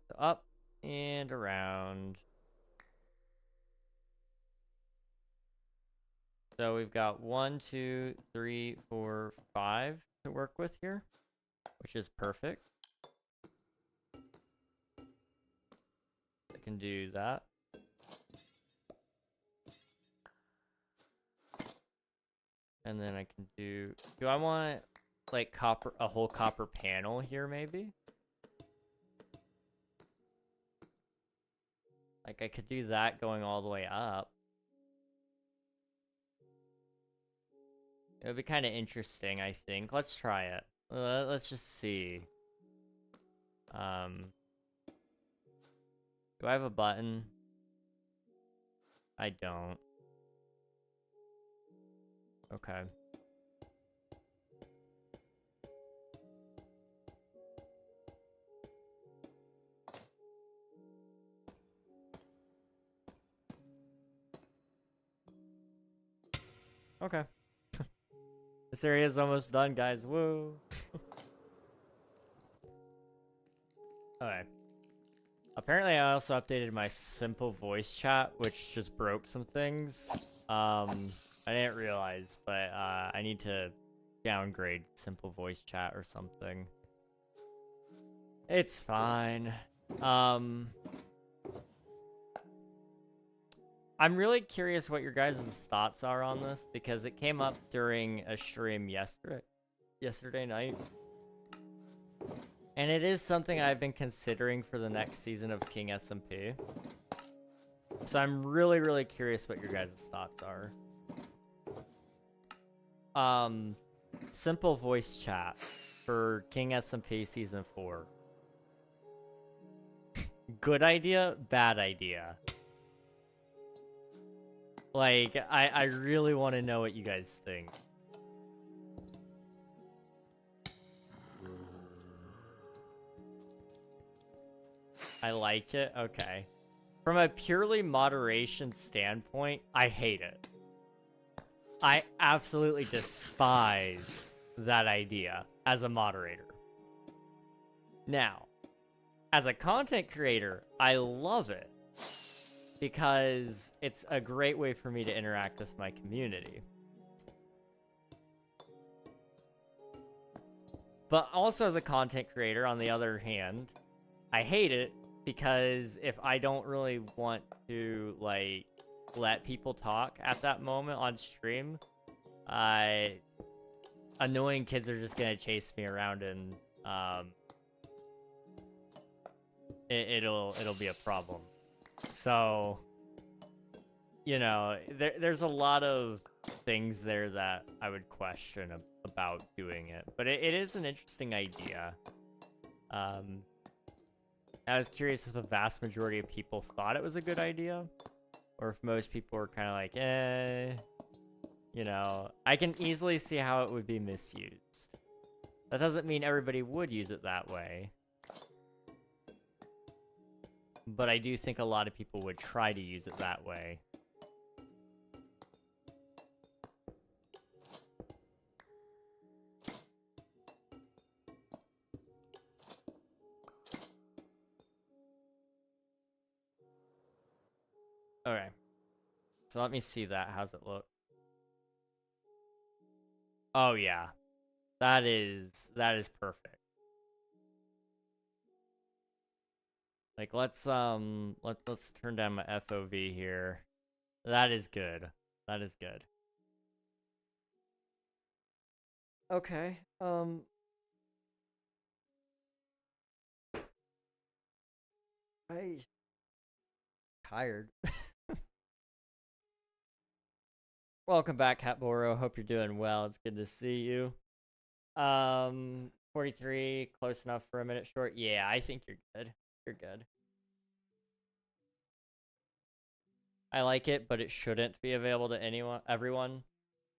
S1: So up and around. So we've got 1, 2, 3, 4, 5 to work with here, which is perfect. I can do that. And then I can do I want like a whole copper panel here maybe? Like I could do that going all the way up. It would be kind of interesting, I think. Let's try it. Let's just see. Do I have a button? I don't. Okay. Okay. This area is almost done, guys. Woo. Okay. Apparently, I also updated my simple voice chat, which just broke some things. I didn't realize, but I need to downgrade simple voice chat or something. It's fine. I'm really curious what your guys' thoughts are on this, because it came up during a stream yesterday night. And it is something I've been considering for the next season of King SMP. So I'm really, really curious what your guys' thoughts are. Simple voice chat for King SMP Season 4. Good idea, bad idea. Like, I really want to know what you guys think. I like it? Okay. From a purely moderation standpoint, I hate it. I absolutely despise that idea as a moderator. Now, as a content creator, I love it because it's a great way for me to interact with my community. But also as a content creator, on the other hand, I hate it because if I don't really want to, like, let people talk at that moment on stream, annoying kids are just gonna chase me around and, it'll be a problem. So, you know, there's a lot of things there that I would question about doing it, but it is an interesting idea. I was curious if the vast majority of people thought it was a good idea, or if most people were kind of like, you know, I can easily see how it would be misused. That doesn't mean everybody would use it that way. But I do think a lot of people would try to use it that way. Okay. So let me see that. How's it look? Oh yeah. That is perfect. Like let's turn down my FOV here. That is good. That is good. Okay. I tired. Welcome back, Hatboro. Hope you're doing well. It's good to see you. 43, close enough for a minute short. Yeah, I think you're good. You're good. I like it, but it shouldn't be available to everyone.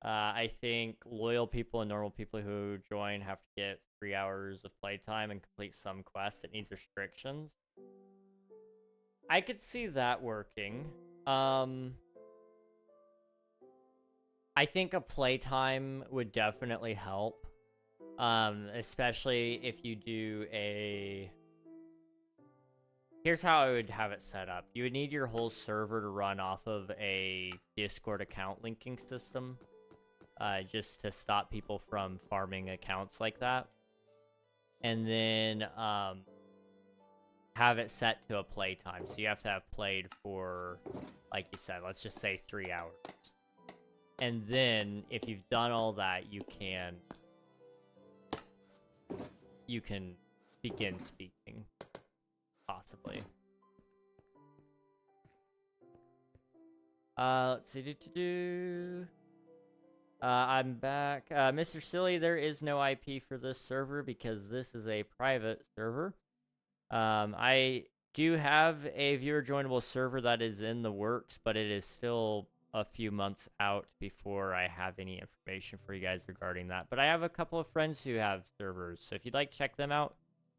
S1: I think loyal people and normal people who join have to get 3 hours of playtime and complete some quest. It needs restrictions. I could see that working. I think a playtime would definitely help. Especially if you do a... Here's how I would have it set up. You would need your whole server to run off of a Discord account linking system. Just to stop people from farming accounts like that. And then, have it set to a playtime. So you have to have played for, like you said, let's just say 3 hours. And then if you've done all that, you can begin speaking, possibly. Let's see. I'm back. Mr. Silly, there is no IP for this server because this is a private server. I do have a viewer joinable server that is in the works, but it is still a few months out before I have any information for you guys regarding that. But I have a couple of friends who have servers, so if you'd like to check them out,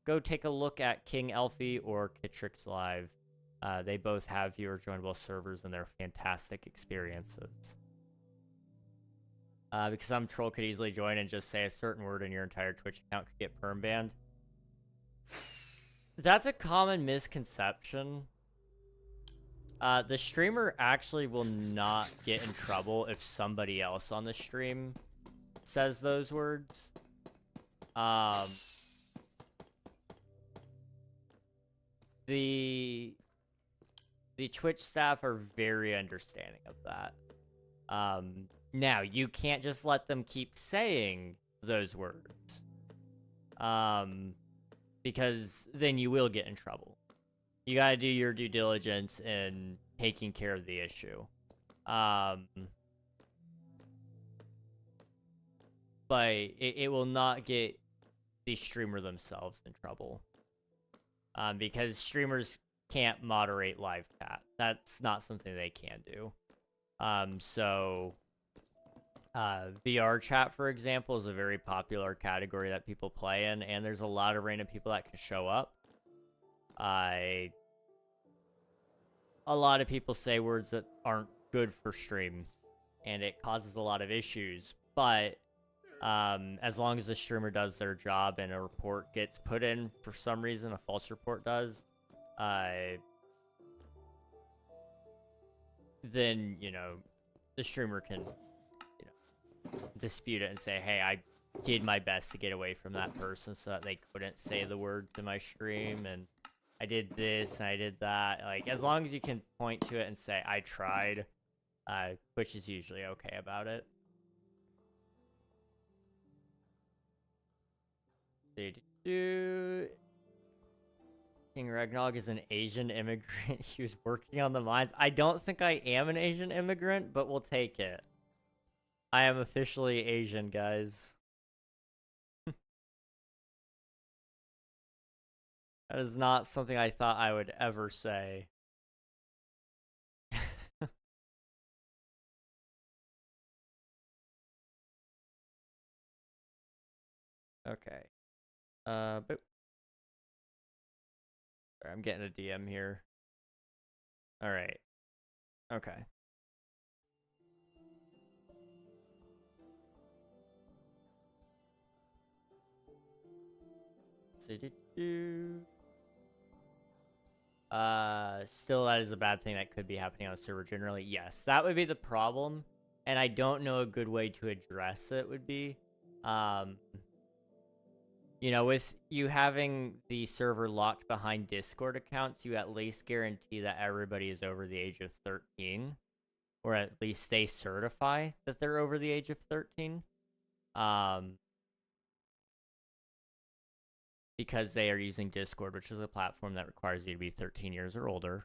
S1: go take a look at King Elfie or Kitrix Live. They both have viewer joinable servers, and they're fantastic experiences. Because some troll could easily join and just say a certain word and your entire Twitch account could get perm banned. That's a common misconception. The streamer actually will not get in trouble if somebody else on the stream says those words. The Twitch staff are very understanding of that. Now, you can't just let them keep saying those words. Because then you will get in trouble. You gotta do your due diligence in taking care of the issue. But it will not get the streamer themselves in trouble. Because streamers can't moderate live chat. That's not something they can do. VR chat, for example, is a very popular category that people play in, and there's a lot of random people that can show up. A lot of people say words that aren't good for stream, and it causes a lot of issues. But as long as the streamer does their job and a report gets put in for some reason, a false report does, then, you know, the streamer can, you know, dispute it and say, hey, I did my best to get away from that person so that they couldn't say the word to my stream, and I did this and I did that. Like, as long as you can point to it and say, I tried, Twitch is usually okay about it. KingRegNog is an Asian immigrant. He was working on the mines. I don't think I am an Asian immigrant, but we'll take it. I am officially Asian, guys. That is not something I thought I would ever say. Okay. Boop. Sorry, I'm getting a DM here. All right. Okay. Still, that is a bad thing that could be happening on a server generally. Yes, that would be the problem, and I don't know a good way to address it would be. You know, with you having the server locked behind Discord accounts, you at least guarantee that everybody is over the age of 13. Or at least they certify that they're over the age of 13. Because they are using Discord, which is a platform that requires you to be 13 years or older.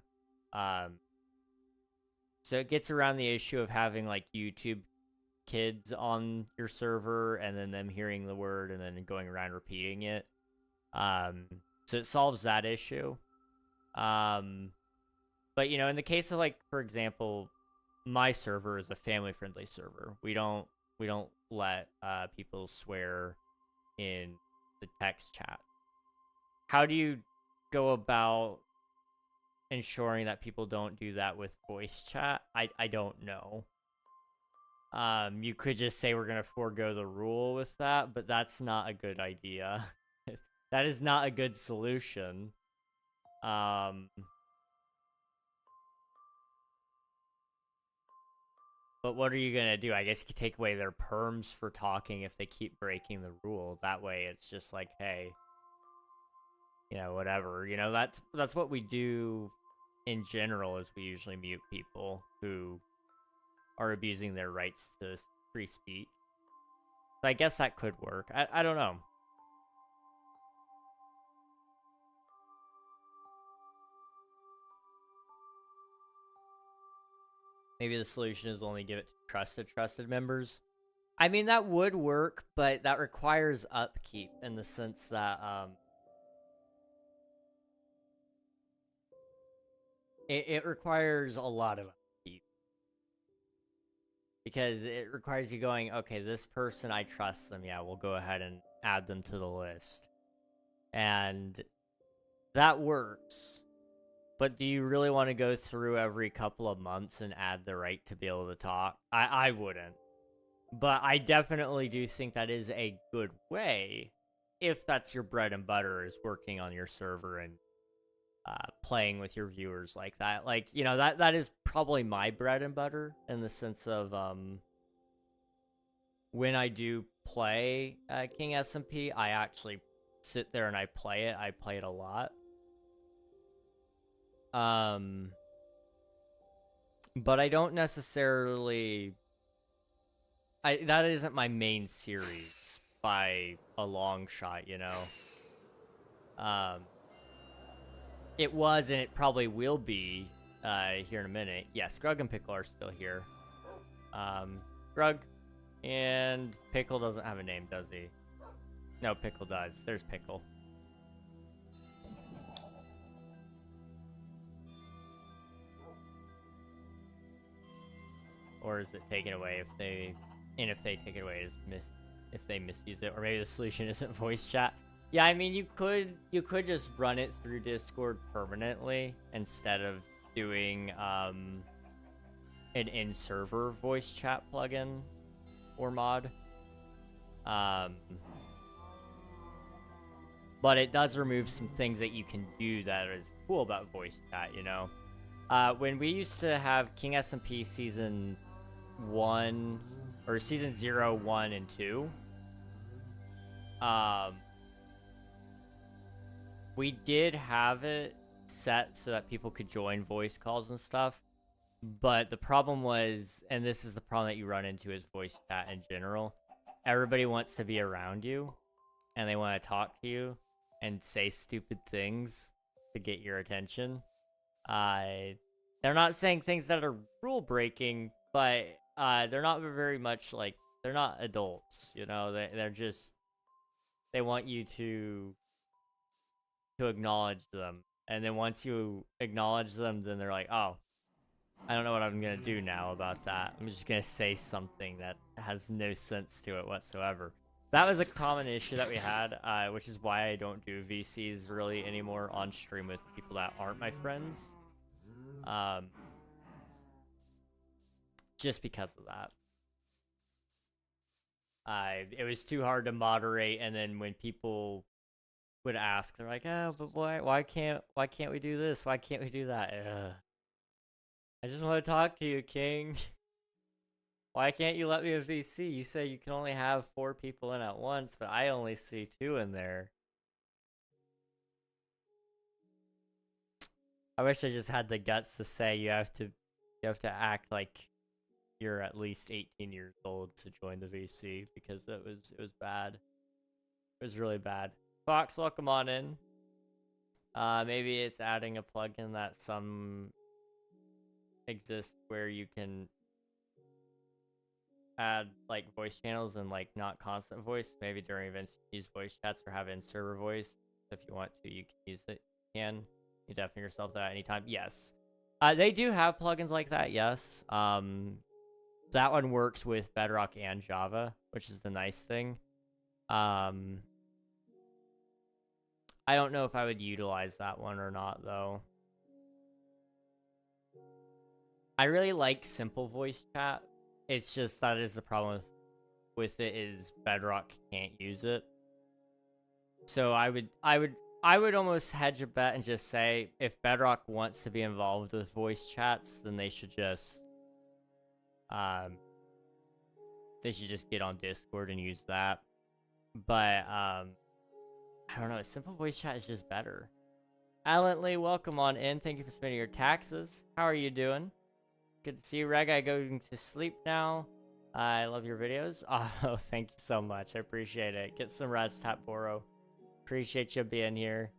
S1: So it gets around the issue of having, like, YouTube kids on your server and then them hearing the word and then going around repeating it. So it solves that issue. But, you know, in the case of, like, for example, my server is a family-friendly server. We don't let people swear in the text chat. How do you go about ensuring that people don't do that with voice chat? I don't know. You could just say we're gonna forego the rule with that, but that's not a good idea. That is not a good solution. But what are you gonna do? I guess you could take away their perms for talking if they keep breaking the rule. That way it's just like, hey, you know, whatever. You know, that's what we do in general, is we usually mute people who are abusing their rights to free speech. So I guess that could work. I don't know. Maybe the solution is only give it to trusted members. I mean, that would work, but that requires upkeep in the sense that it requires a lot of upkeep. Because it requires you going, okay, this person, I trust them. Yeah, we'll go ahead and add them to the list. And that works. But do you really want to go through every couple of months and add the right to be able to talk? I wouldn't. But I definitely do think that is a good way, if that's your bread and butter, is working on your server and playing with your viewers like that. Like, you know, that is probably my bread and butter, in the sense of when I do play King SMP, I actually sit there and I play it. I play it a lot. But I don't necessarily... that isn't my main series by a long shot, you know? It was, and it probably will be here in a minute. Yes, Grug and Pickle are still here. Grug and Pickle doesn't have a name, does he? No, Pickle does. There's Pickle. Or is it taken away if they... And if they take it away, if they misuse it, or maybe the solution isn't voice chat. Yeah, I mean, you could just run it through Discord permanently instead of doing an in-server voice chat plugin or mod. But it does remove some things that you can do that is cool about voice chat, you know. When we used to have King SMP season 1 or season 0, 1, and 2, we did have it set so that people could join voice calls and stuff, but the problem was, and this is the problem that you run into as voice chat in general, everybody wants to be around you and they want to talk to you and say stupid things to get your attention. They're not saying things that are rule breaking, but they're not very much like, they're not adults, you know. They're just, they want you to acknowledge them, and then once you acknowledge them, then they're like, oh, I don't know what I'm gonna do now about that. I'm just gonna say something that has no sense to it whatsoever. That was a common issue that we had, which is why I don't do VCs really anymore on stream with people that aren't my friends. Just because of that. It was too hard to moderate, and then when people would ask, they're like, oh, but why can't we do this? Why can't we do that? I just want to talk to you, King. Why can't you let me a VC? You say you can only have 4 people in at once, but I only see 2 in there. I wish I just had the guts to say you have to act like you're at least 18 years old to join the VC, because it was bad. It was really bad. Fox, welcome on in. Maybe it's adding a plugin that some exists where you can add like voice channels and like not constant voice. Maybe during events use voice chats or have in server voice. If you want to, you can use it. You definitely yourself that anytime. Yes. They do have plugins like that, yes. That one works with Bedrock and Java, which is the nice thing. I don't know if I would utilize that one or not, though. I really like simple voice chat. It's just that is the problem with it, is Bedrock can't use it. So I would almost hedge a bet and just say, if Bedrock wants to be involved with voice chats, then they should just get on Discord and use that. But I don't know. Simple voice chat is just better. Alan Lee, welcome on in. Thank you for spending your taxes. How are you doing? Good to see you, Reg. I going to sleep now. I love your videos. Oh, thank you so much. I appreciate it. Get some rest, Tapboro. Appreciate you being here.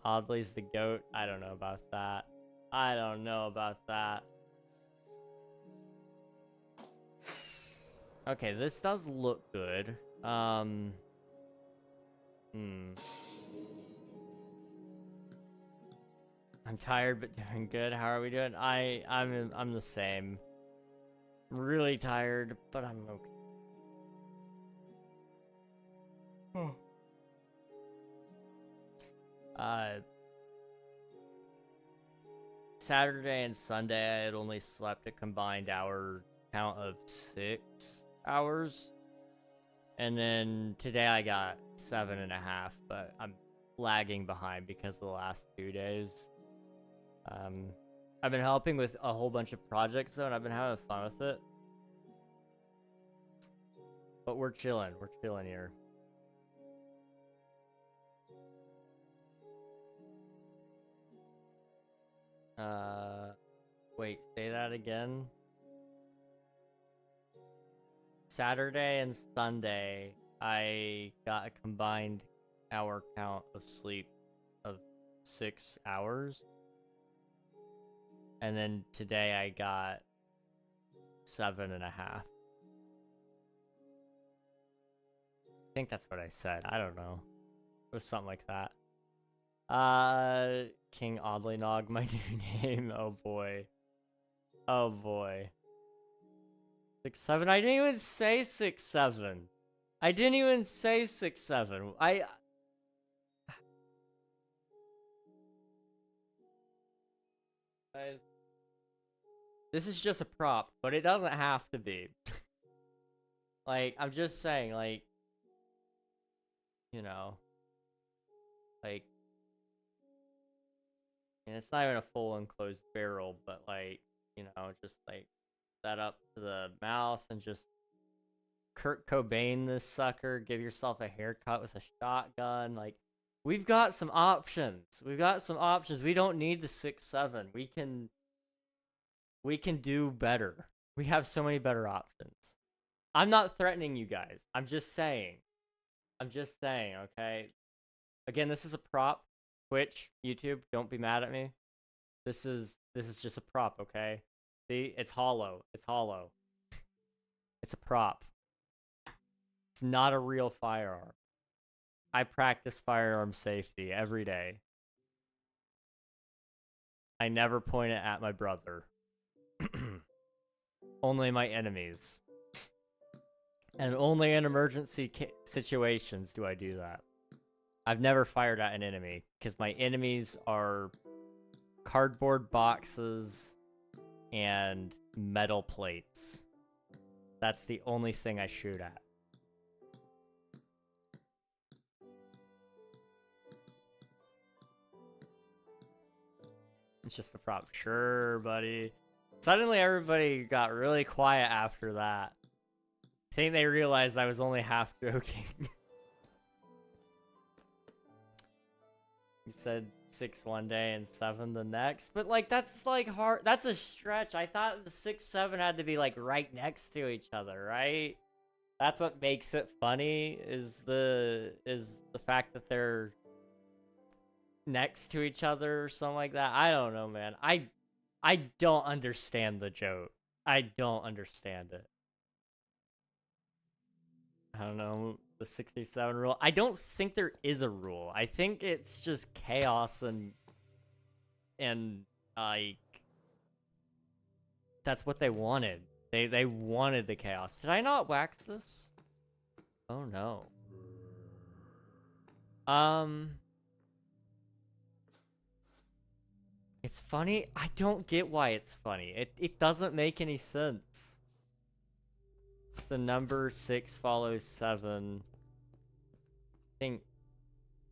S1: Oddly's the goat. I don't know about that. I don't know about that. Okay, this does look good. I'm tired but doing good. How are we doing? I'm the same. I'm really tired, but I'm okay. Saturday and Sunday I had only slept a combined hour count of 6 hours. And then today I got 7.5, but I'm lagging behind because of the last 2 days. I've been helping with a whole bunch of projects though, and I've been having fun with it. But we're chilling here. Wait, say that again. Saturday and Sunday, I got a combined hour count of sleep of 6 hours. And then today I got 7.5. I think that's what I said. I don't know. It was something like that. KingRegNog, my new name. Oh boy. Oh boy. 6'7". I didn't even say 6'7". I didn't even say 6'7". Guys, this is just a prop, but it doesn't have to be. Like, I'm just saying, like, you know, like, and it's not even a full enclosed barrel, but like, you know, just like that up to the mouth and just Kurt Cobain this sucker, give yourself a haircut with a shotgun. Like, we've got some options. We don't need the 6'7". We can do better. We have so many better options. I'm not threatening you guys. I'm just saying, okay? Again, this is a prop. Twitch, YouTube, don't be mad at me. This is just a prop, okay? See, it's hollow. It's hollow. It's a prop. It's not a real firearm. I practice firearm safety every day. I never point it at my brother. Only my enemies. And only in emergency situations do I do that. I've never fired at an enemy because my enemies are cardboard boxes and metal plates. That's the only thing I shoot at. It's just a prop. Sure, buddy. Suddenly everybody got really quiet after that. I think they realized I was only half joking. You said 6 one day and 7 the next, but like that's like hard. That's a stretch. I thought the 6, 7 had to be like right next to each other, right? That's what makes it funny is the fact that they're next to each other or something like that. I don't know, man. I don't understand the joke. I don't understand it. I don't know, the 67 rule. I don't think there is a rule. I think it's just chaos and like that's what they wanted. They wanted the chaos. Did I not wax this? Oh no. It's funny. I don't get why it's funny. It doesn't make any sense. The number 6 follows 7. I think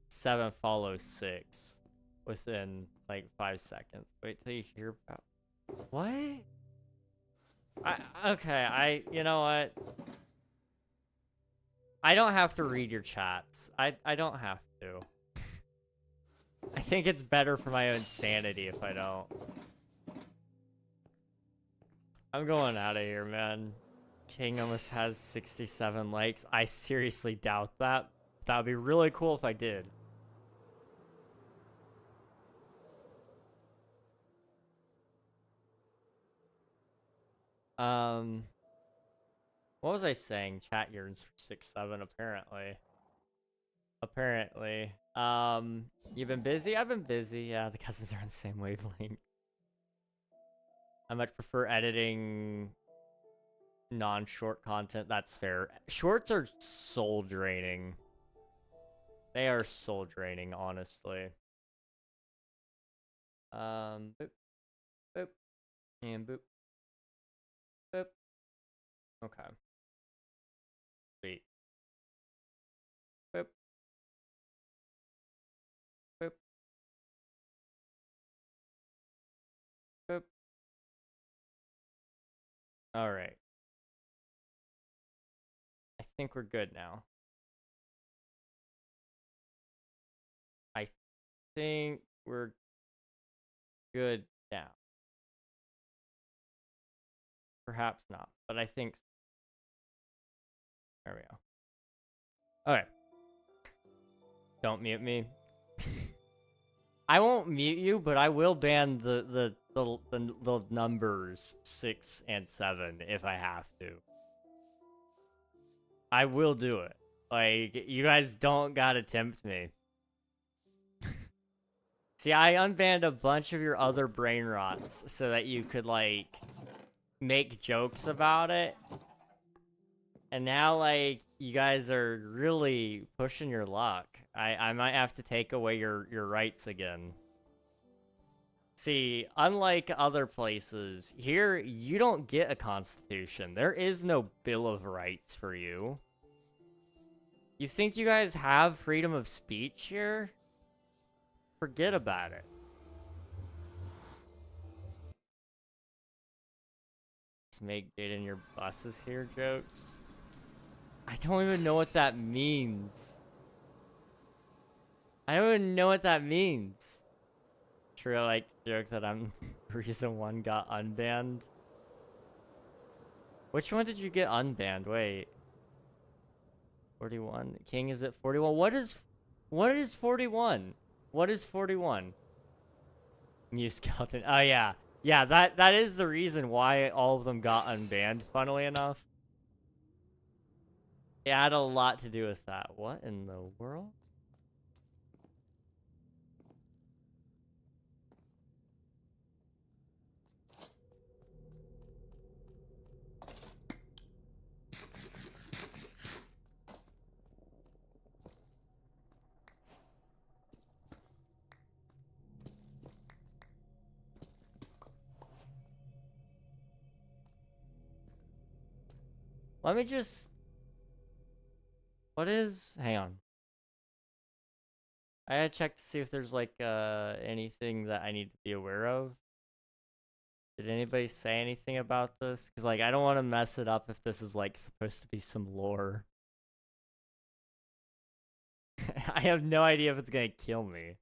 S1: 7 follows 6 within like 5 seconds. Wait till you hear about what? You know what? I don't have to read your chats. I don't have to. I think it's better for my own sanity if I don't. I'm going out of here, man. King almost has 67 likes. I seriously doubt that. That would be really cool if I did. What was I saying? Chat yearns for 6-7, apparently. Apparently. You've been busy? I've been busy. Yeah, the cousins are on the same wavelength. I much prefer editing non-short content. That's fair. Shorts are soul draining. They are soul draining, honestly. Boop, boop, and boop, boop. Okay. Sweet. Boop, boop, boop. All right. I think we're good now. I think we're good now. Perhaps not, but I think so. There we go. Okay. Don't mute me. I won't mute you, but I will ban the numbers 6 and 7 if I have to. I will do it. Like, you guys don't gotta tempt me. See, I unbanned a bunch of your other brain rots so that you could, like, make jokes about it. And now, like, you guys are really pushing your luck. I might have to take away your rights again. See, unlike other places, here you don't get a constitution. There is no Bill of Rights for you. You think you guys have freedom of speech here? Forget about it. Just make getting your buses here jokes. I don't even know what that means. I don't even know what that means. True, I like to joke that I'm the reason one got unbanned. Which one did you get unbanned? Wait. 41. King is at 41. What is 41? What is 41? New skeleton. Oh yeah. Yeah, that is the reason why all of them got unbanned, funnily enough. It had a lot to do with that. What in the world? Let me just... What is... Hang on. I gotta check to see if there's, like, anything that I need to be aware of. Did anybody say anything about this? Because, like, I don't want to mess it up if this is, like, supposed to be some lore. I have no idea if it's gonna kill me.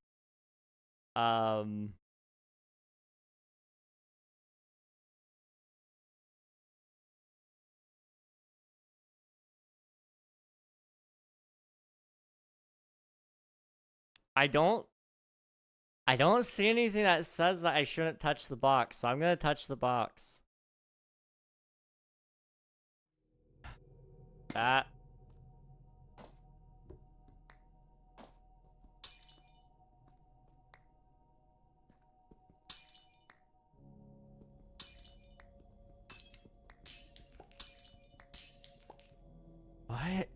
S1: I don't see anything that says that I shouldn't touch the box, so I'm gonna touch the box. That. What?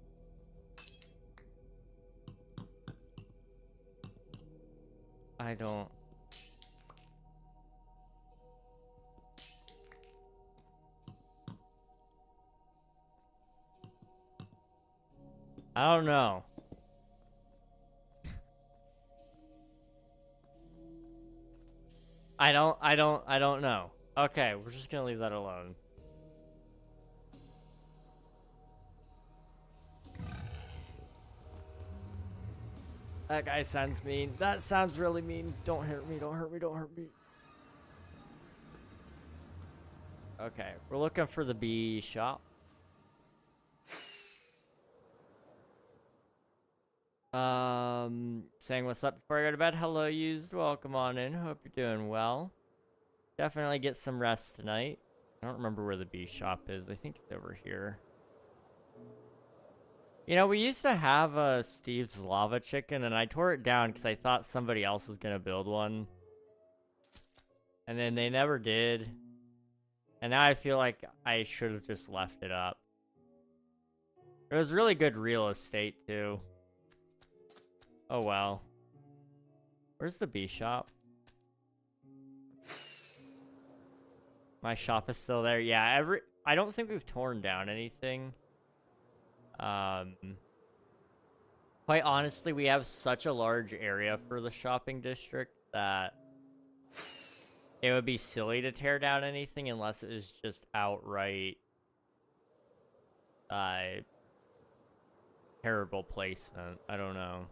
S1: I don't. I don't know. I don't know. Okay, we're just gonna leave that alone. That guy sounds mean. That sounds really mean. Don't hurt me, don't hurt me, don't hurt me. Okay, we're looking for the bee shop. Saying what's up before I go to bed. Hello, used. Welcome on in. Hope you're doing well. Definitely get some rest tonight. I don't remember where the bee shop is. I think it's over here. You know, we used to have a Steve's Lava Chicken, and I tore it down because I thought somebody else was going to build one. And then they never did. And now I feel like I should have just left it up. It was really good real estate, too. Oh, well. Where's the bee shop? My shop is still there. Yeah, I don't think we've torn down anything. Quite honestly, we have such a large area for the shopping district that it would be silly to tear down anything unless it was just outright terrible placement. I don't know.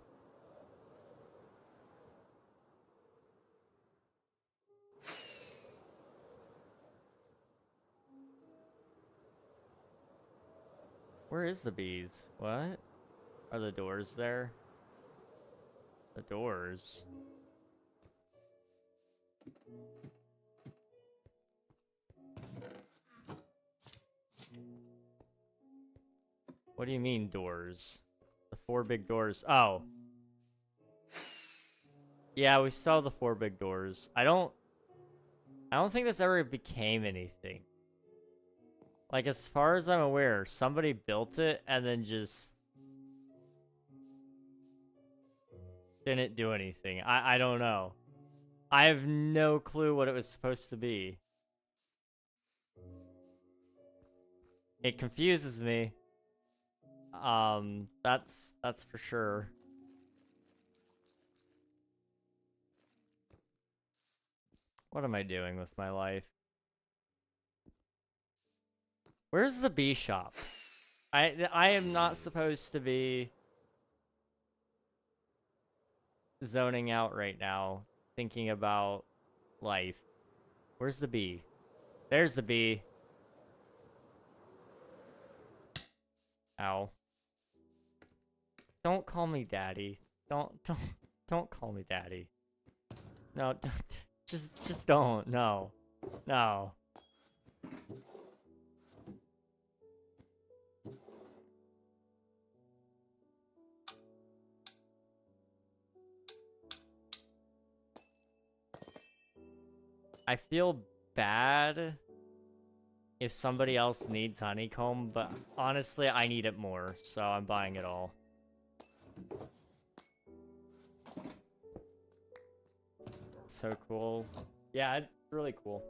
S1: Where is the bees? What? Are the doors there? The doors? What do you mean doors? The 4 big doors. Oh. Yeah, we saw the 4 big doors. I don't think this ever became anything. Like, as far as I'm aware, somebody built it and then just didn't do anything. I don't know. I have no clue what it was supposed to be. It confuses me. That's for sure. What am I doing with my life? Where's the bee shop? I am not supposed to be zoning out right now, thinking about life. Where's the bee? There's the bee. Ow. Don't call me daddy. Don't call me daddy. No, just don't. No. No. I feel bad if somebody else needs honeycomb, but honestly, I need it more, so I'm buying it all. So cool. Yeah, it's really cool.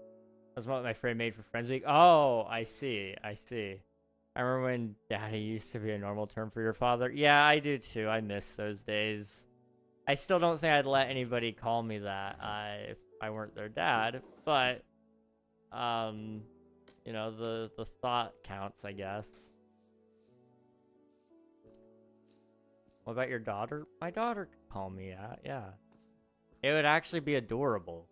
S1: That's what my friend made for Friends Week. Oh, I see. I see. I remember when daddy used to be a normal term for your father. Yeah, I do too. I miss those days. I still don't think I'd let anybody call me that if I weren't their dad, but you know, the thought counts, I guess. What about your daughter? My daughter could call me that, yeah. It would actually be adorable.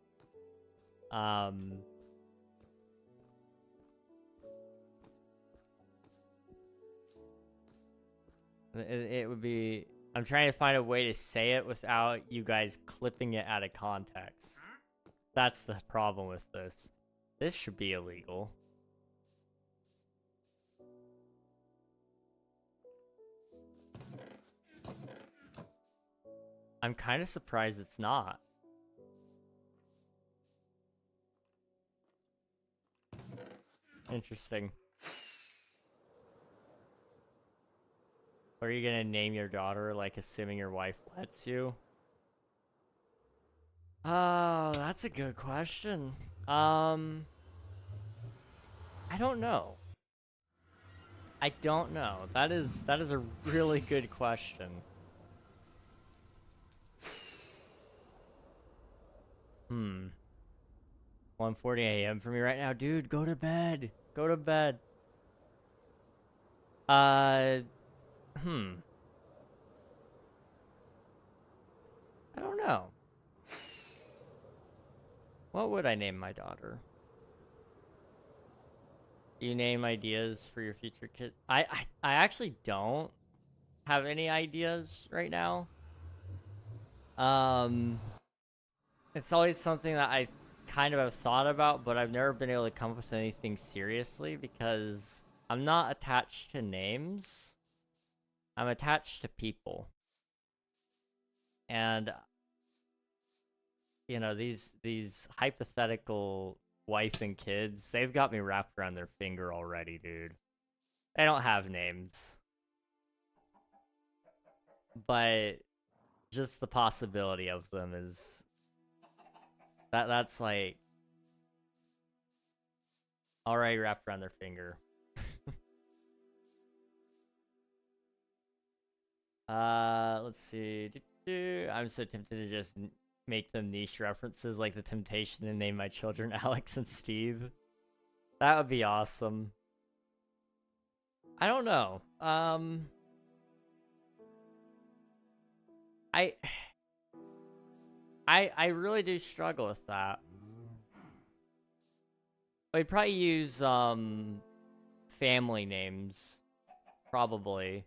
S1: It would be... I'm trying to find a way to say it without you guys clipping it out of context. That's the problem with this. This should be illegal. I'm kind of surprised it's not. Interesting. What are you gonna name your daughter, like, assuming your wife lets you? Oh, that's a good question. I don't know. I don't know. That is a really good question. 1:40 a.m. for me right now. Dude, go to bed. Go to bed. know. What would I name my daughter? Do you name ideas for your future kid? I actually don't have any ideas right now. It's always something that I kind of have thought about, but I've never been able to come up with anything seriously because I'm not attached to names. I'm attached to people. And you know, these hypothetical wife and kids, they've got me wrapped around their finger already, dude. They don't have names. But just the possibility of them is that's like already wrapped around their finger. Let's see. I'm so tempted to just make them niche references like the temptation to name my children Alex and Steve. That would be awesome. I don't know. I really do struggle with that. I'd probably use family names, probably.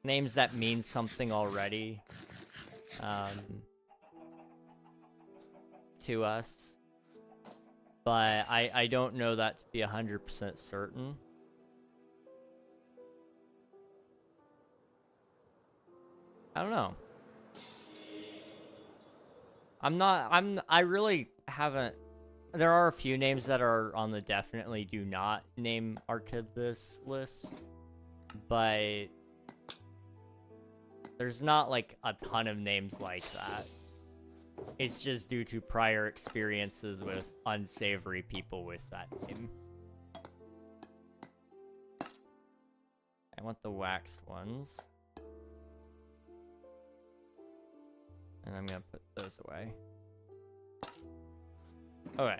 S1: Names that mean something already to us. But I don't know that to be 100% certain. I don't know. I really haven't. There are a few names that are on the definitely do not name our kid this list. But there's not like a ton of names like that. It's just due to prior experiences with unsavory people with that name. I want the waxed ones. And I'm gonna put those away. Okay.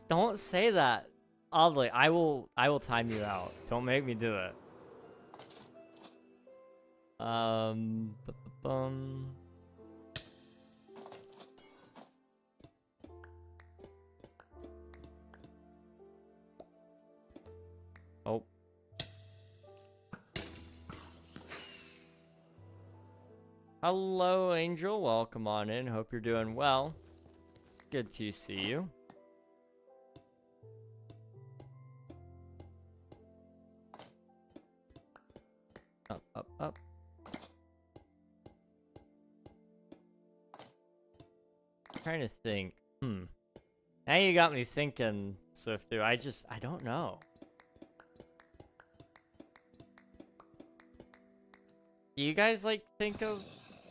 S1: Don't say that. Oddly, I will time you out. Don't make me do it. Oh. Hello, Angel. Welcome on in. Hope you're doing well. Good to see you. Up, up, up. I'm trying to think. Now you got me thinking, Swiftu. I don't know. Do you guys, like, think of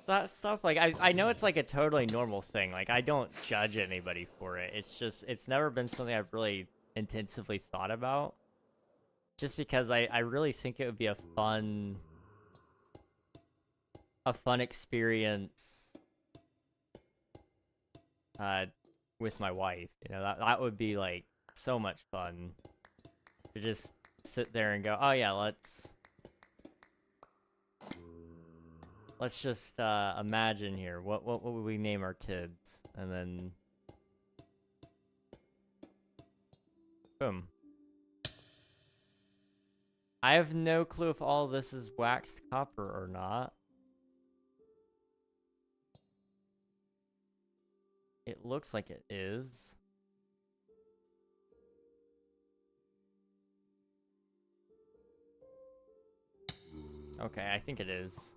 S1: that stuff? Like, I know it's, like, a totally normal thing. Like, I don't judge anybody for it. It's just, it's never been something I've really intensively thought about. Just because I really think it would be a fun experience with my wife. You know, that would be, like, so much fun. To just sit there and go, oh yeah, let's just imagine here. What would we name our kids? And then boom. I have no clue if all this is waxed copper or not. It looks like it is. Okay, I think it is.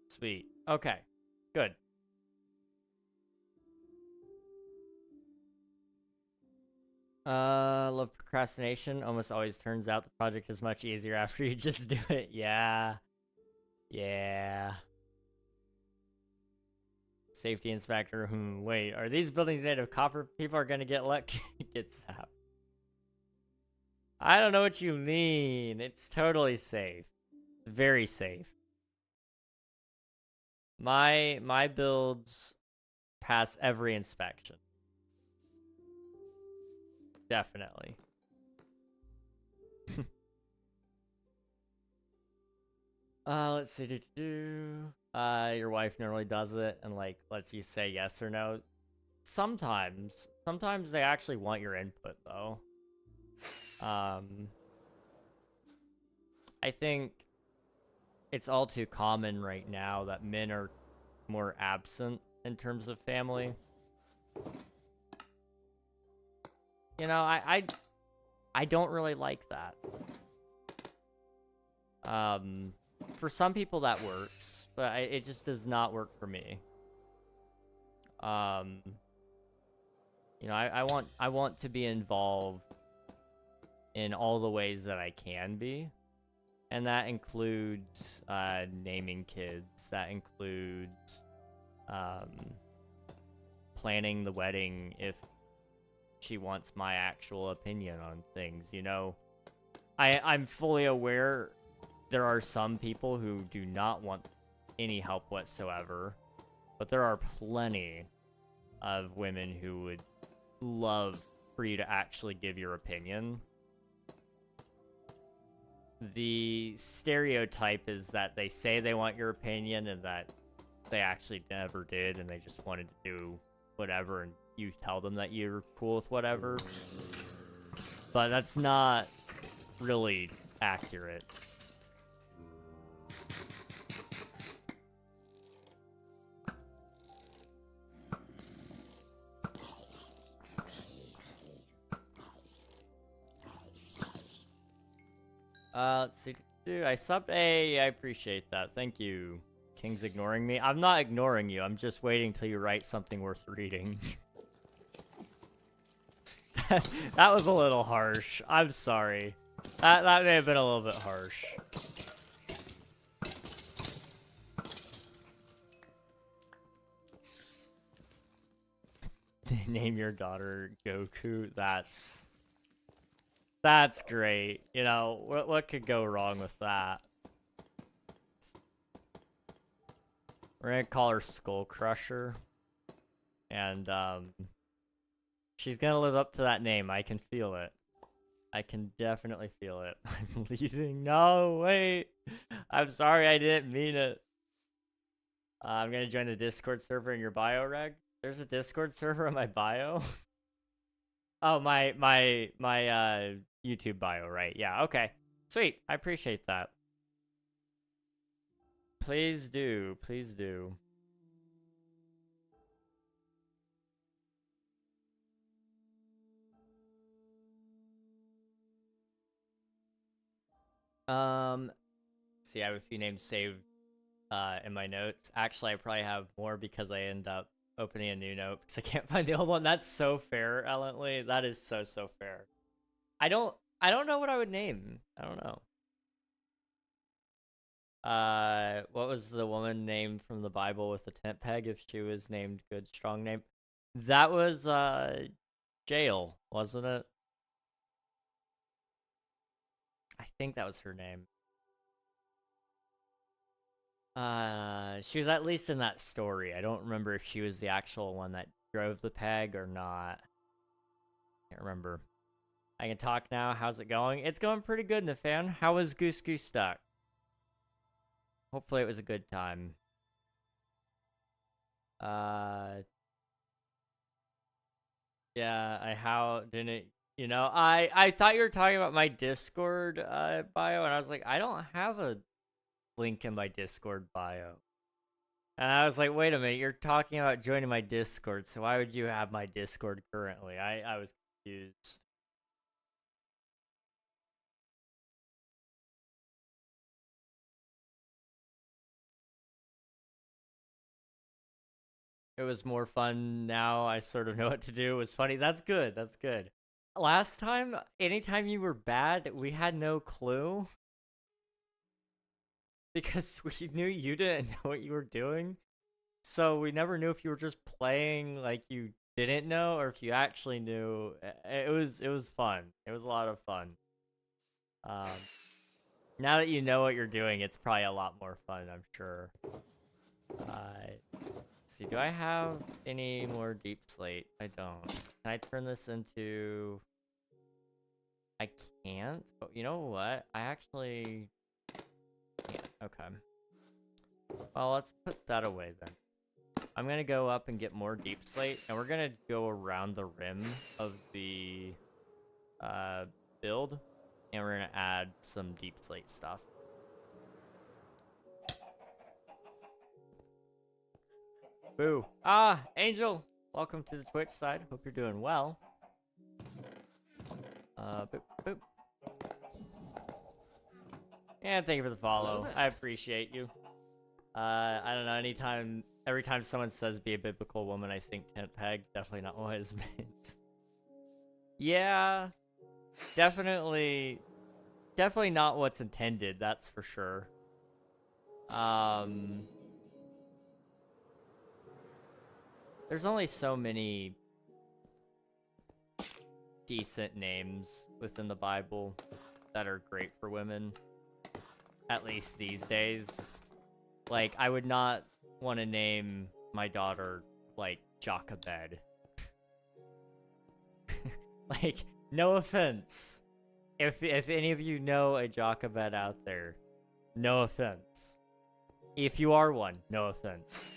S1: Sweet. Okay. Good. Love procrastination. Almost always turns out the project is much easier after you just do it. Yeah. Yeah. Safety inspector. Wait, are these buildings made of copper? People are gonna get lucky. Get zapped. I don't know what you mean. It's totally safe. Very safe. My builds pass every inspection. Definitely. Let's see. Your wife normally does it and like lets you say yes or no. Sometimes they actually want your input though. I think it's all too common right now that men are more absent in terms of family. You know, I don't really like that. For some people that works, but it just does not work for me. You know, I want to be involved in all the ways that I can be. And that includes naming kids. That includes planning the wedding if she wants my actual opinion on things, you know. I'm fully aware there are some people who do not want any help whatsoever, but there are plenty of women who would love for you to actually give your opinion. The stereotype is that they say they want your opinion and that they actually never did and they just wanted to do whatever and you tell them that you're cool with whatever. But that's not really accurate. Let's see. Dude, I subbed. Hey, I appreciate that. Thank you. King's ignoring me. I'm not ignoring you. I'm just waiting till you write something worth reading. That was a little harsh. I'm sorry. That may have been a little bit harsh. Name your daughter Goku. That's great. You know, what could go wrong with that? We're gonna call her Skull Crusher. And, she's gonna live up to that name. I can feel it. I can definitely feel it. I'm leaving. No, wait. I'm sorry, I didn't mean it. I'm gonna join the Discord server in your bio, Reg. There's a Discord server in my bio? Oh, my YouTube bio, right? Yeah, okay. Sweet. I appreciate that. Please do. Please do. See, I have a few names saved in my notes. Actually, I probably have more because I end up opening a new note because I can't find the old one. That's so fair, Ellently. That is so fair. I don't know what I would name. I don't know. What was the woman named from the Bible with the tent peg if she was named good strong name? That was Jael, wasn't it? I think that was her name. She was at least in that story. I don't remember if she was the actual one that drove the peg or not. Can't remember. I can talk now. How's it going? It's going pretty good, Nafan. How was Goose Goose Stuck? Hopefully it was a good time. Yeah, how didn't, you know, I thought you were talking about my Discord bio, and I was like, I don't have a link in my Discord bio. And I was like, wait a minute, you're talking about joining my Discord, so why would you have my Discord currently? I was confused. It was more fun now. I sort of know what to do. It was funny. That's good. That's good. Last time, anytime you were bad, we had no clue. Because we knew you didn't know what you were doing. So we never knew if you were just playing like you didn't know or if you actually knew. It was fun. It was a lot of fun. Now that you know what you're doing, it's probably a lot more fun, I'm sure. Let's see, do I have any more deep slate? I don't. Can I turn this into... I I can't. But you know what? I actually can't. Okay. Well, let's put that away then. I'm gonna go up and get more deep slate, and we're gonna go around the rim of the build, and we're gonna add some deep slate stuff. Boo. Ah, Angel! Welcome to the Twitch side. Hope you're doing well. Boop, boop. And thank you for the follow. I appreciate you. I don't know, every time someone says be a biblical woman, I think tent peg. Definitely not what is meant. Yeah, definitely not what's intended, that's for sure. There's only so many decent names within the Bible that are great for women. At least these days. Like, I would not want to name my daughter, like, Jochebed. Like, no offense. If any of you know a Jochebed out there, no offense. If you are one, no offense.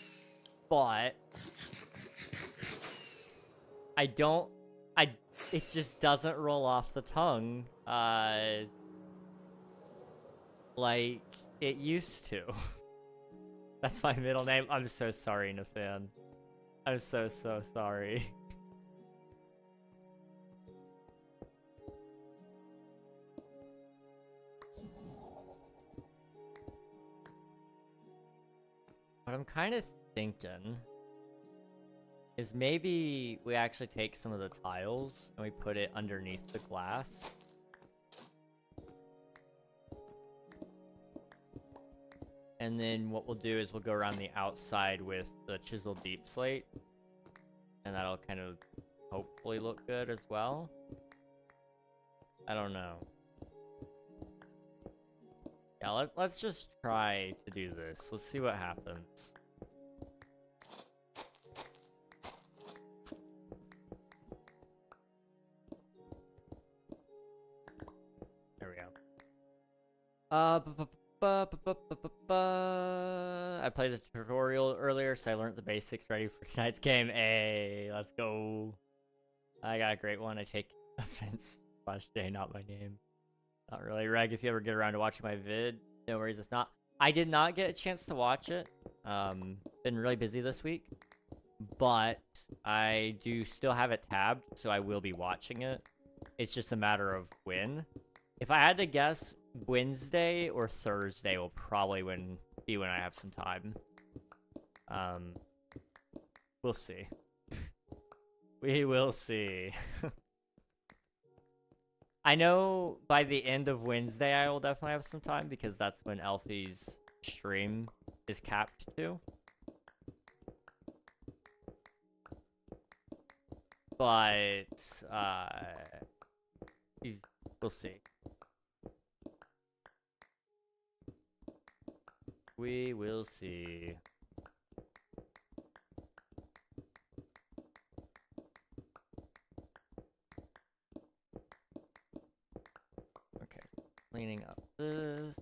S1: But it just doesn't roll off the tongue, like it used to. That's my middle name. I'm so sorry, Nathan. I'm so sorry. What I'm kind of thinking is maybe we actually take some of the tiles and we put it underneath the glass. And then what we'll do is we'll go around the outside with the chiseled deep slate. And that'll kind of hopefully look good as well. I don't know. Yeah, let's just try to do this. Let's see what happens. There we go. I played the tutorial earlier, so I learned the basics ready for tonight's game. Hey, let's go. I got a great one. I take offense. /J, not my name. Not really. Reg, if you ever get around to watching my vid, no worries if not. I did not get a chance to watch it. Been really busy this week. But I do still have it tabbed, so I will be watching it. It's just a matter of when. If I had to guess, Wednesday or Thursday will probably be when I have some time. We'll see. We will see. I know by the end of Wednesday I will definitely have some time because that's when Elfie's stream is capped to. But we'll see. We will see. Okay, cleaning up this.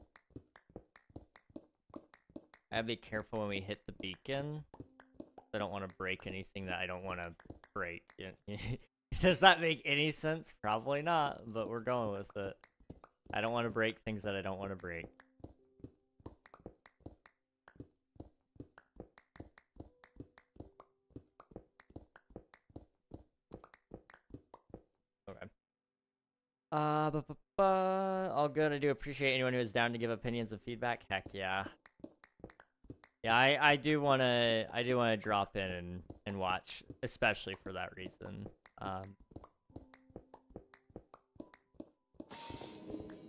S1: I gotta be careful when we hit the beacon. I don't want to break anything that I don't want to break. Does that make any sense? Probably not, but we're going with it. I don't want to break things that I don't want to break. Okay. All good. I do appreciate anyone who is down to give opinions and feedback. Heck yeah. Yeah, I do wanna drop in and watch, especially for that reason.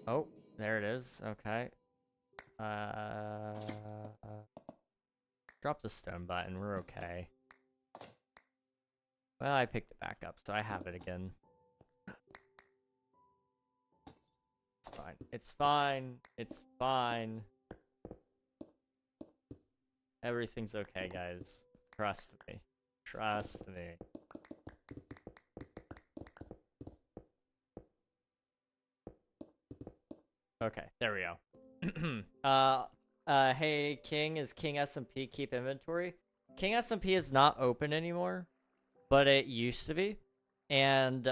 S1: Oh, there it is. Okay. Drop the stone button. We're okay. Well, I picked it back up, so I have it again. It's fine. It's fine. It's fine. Everything's okay, guys. Trust me. Trust me. Okay, there we go. Hey, King, is King SMP keep inventory? King SMP is not open anymore, but it used to be. And,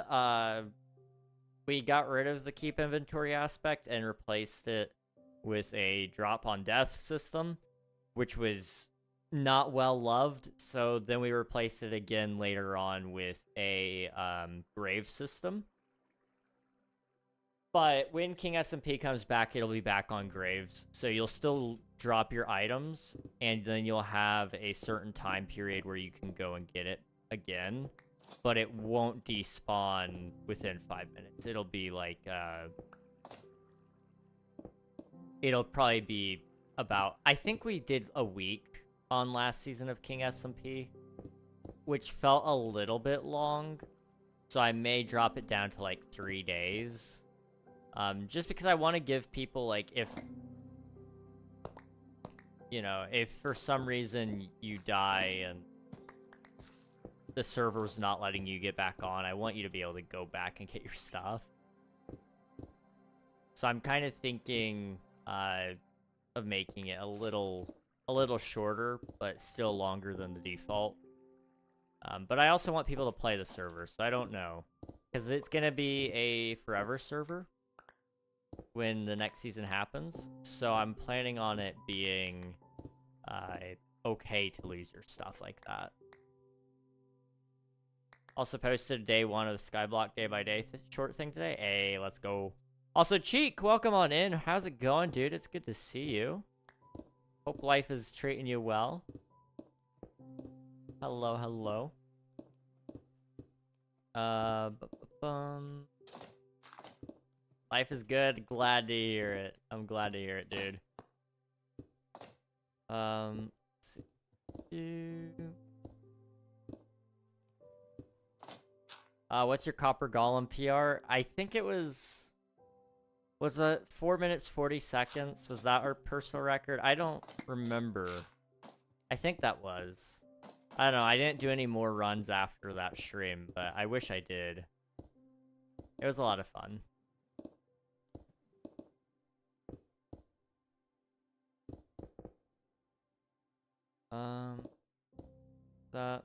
S1: we got rid of the keep inventory aspect and replaced it with a drop on death system, which was not well loved. So then we replaced it again later on with a grave system. But when King SMP comes back, it'll be back on graves. So you'll still drop your items, and then you'll have a certain time period where you can go and get it again. But it won't despawn within 5 minutes. It'll be like, it'll probably be about, I think we did a week on last season of King SMP, which felt a little bit long. So I may drop it down to like 3 days. Just because I want to give people, like, if, you know, if for some reason you die and the server's not letting you get back on, I want you to be able to go back and get your stuff. So I'm kind of thinking of making it a little shorter, but still longer than the default. But I also want people to play the server, so I don't know. Because it's going to be a forever server when the next season happens. So I'm planning on it being okay to lose your stuff like that. Also posted day 1 of Skyblock day by day short thing today. Hey, let's go. Also, Cheek, welcome on in. How's it going, dude? It's good to see you. Hope life is treating you well. Hello, hello. Life is good. Glad to hear it. I'm glad to hear it, dude. Let's see. What's your Copper Golem PR? I think it was it 4 minutes 40 seconds? Was that our personal record? I don't remember. I think that was. I don't know. I didn't do any more runs after that stream, but I wish I did. It was a lot of fun. That.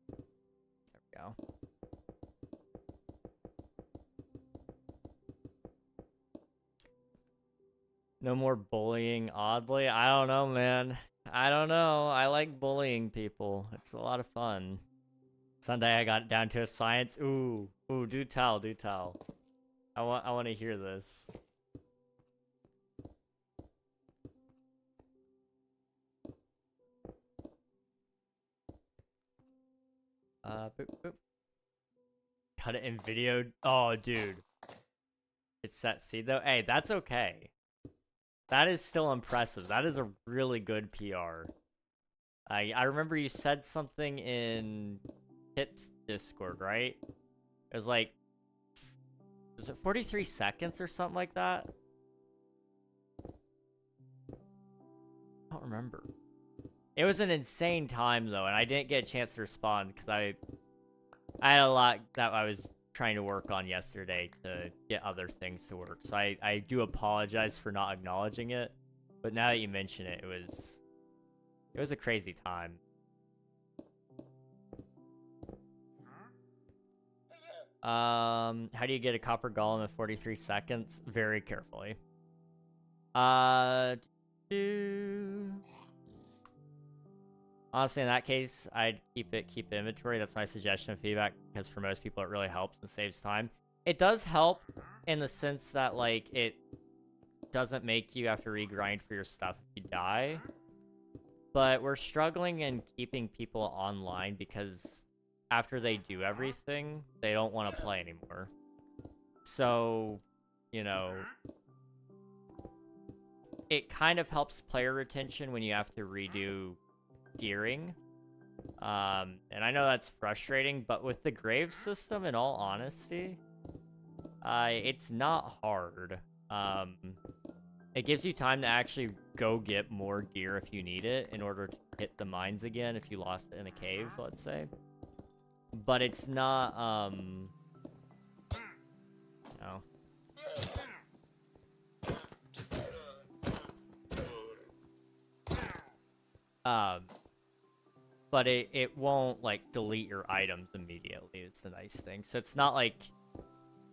S1: There we go. No more bullying, oddly. I don't know, man. I don't know. I like bullying people. It's a lot of fun. Sunday I got down to a science. Ooh, do tell, do tell. I want to hear this. Boop, boop. Cut it in video. Oh, dude. It's set seed though. Hey, that's okay. That is still impressive. That is a really good PR. I remember you said something in Hit's Discord, right? It was like, was it 43 seconds or something like that? I don't remember. It was an insane time though, and I didn't get a chance to respond because I had a lot that I was trying to work on yesterday to get other things to work. So I do apologize for not acknowledging it. But now that you mention it, it was a crazy time. How do you get a copper golem in 43 seconds? Very carefully. Honestly, in that case, I'd keep the inventory. That's my suggestion of feedback, because for most people, it really helps and saves time. It does help in the sense that, like, it doesn't make you have to regrind for your stuff if you die. But we're struggling in keeping people online because after they do everything, they don't want to play anymore. So, you know, it kind of helps player retention when you have to redo gearing. And I know that's frustrating, but with the grave system, in all honesty, it's not hard. It gives you time to actually go get more gear if you need it in order to hit the mines again if you lost it in a cave, let's say. But it's not, Oh. But it won't, like, delete your items immediately. It's the nice thing. So it's not like...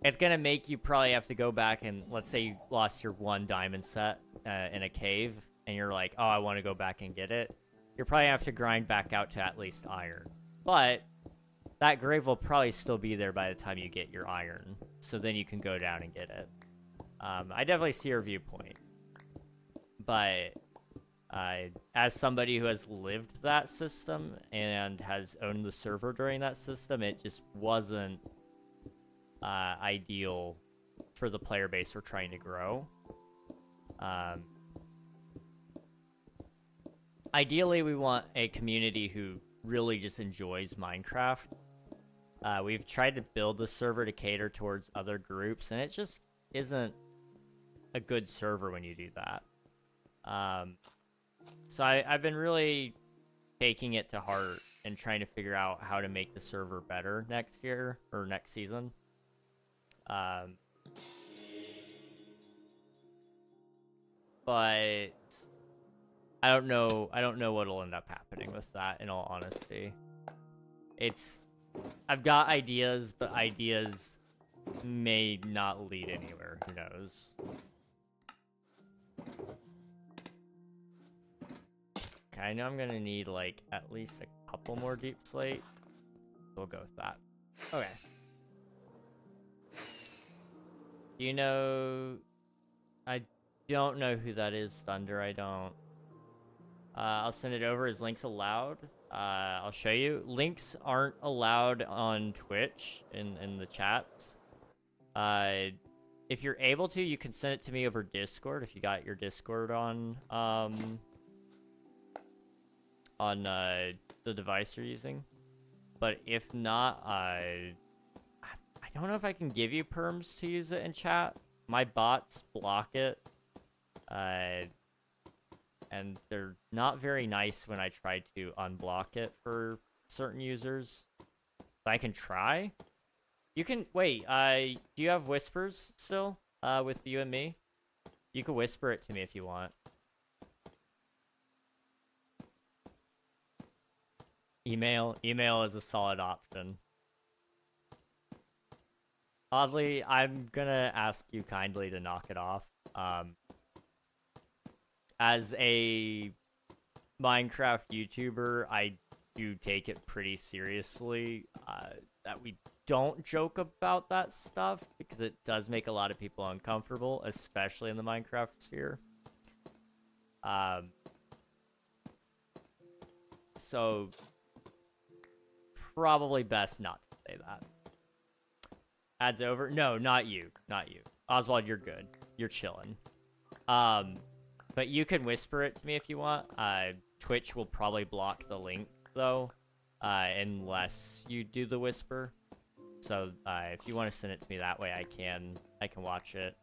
S1: It's gonna make you probably have to go back and... Let's say you lost your 1 diamond set in a cave, and you're like, oh, I want to go back and get it. You'll probably have to grind back out to at least iron. But that grave will probably still be there by the time you get your iron. So then you can go down and get it. I definitely see your viewpoint. But... as somebody who has lived that system and has owned the server during that system, it just wasn't ideal for the player base we're trying to grow. Ideally, we want a community who really just enjoys Minecraft. We've tried to build the server to cater towards other groups, and it just isn't a good server when you do that. So I've been really taking it to heart and trying to figure out how to make the server better next year or next season. But I don't know what'll end up happening with that, in all honesty. I've got ideas, but ideas may not lead anywhere. Who knows? Okay, I know I'm gonna need, like, at least a couple more deep slate. We'll go with that. Okay. Do you know... I don't know who that is, Thunder. I don't. I'll send it over. Is links allowed? I'll show you. Links aren't allowed on Twitch in the chats. If you're able to, you can send it to me over Discord if you got your Discord on the device you're using. But if not, I don't know if I can give you perms to use it in chat. My bots block it. And they're not very nice when I try to unblock it for certain users. But I can try. You can... Wait, do you have whispers still with you and me? You can whisper it to me if you want. Email is a solid option. Oddly, I'm gonna ask you kindly to knock it off. As a Minecraft YouTuber, I do take it pretty seriously that we don't joke about that stuff, because it does make a lot of people uncomfortable, especially in the Minecraft sphere. So probably best not to say that. Ads over? No, not you. Not you. Oswald, you're good. You're chilling. But you can whisper it to me if you want. Twitch will probably block the link, though, unless you do the whisper. So, if you want to send it to me that way, I can watch it.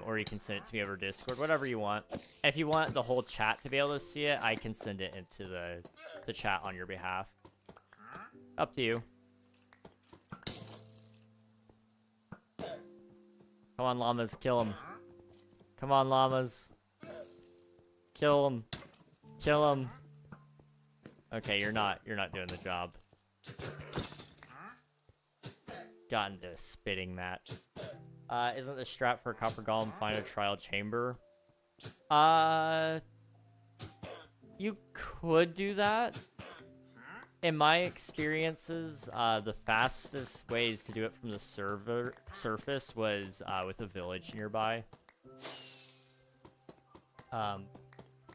S1: Or you can send it to me over Discord, whatever you want. If you want the whole chat to be able to see it, I can send it into the chat on your behalf. Up to you. Come on, llamas, kill him. Come on, llamas. Kill him. Kill him. Okay, you're not doing the job. Got into a spitting match. Isn't the strat for a copper golem find a trial chamber? You could do that. In my experiences, the fastest ways to do it from the surface was with a village nearby.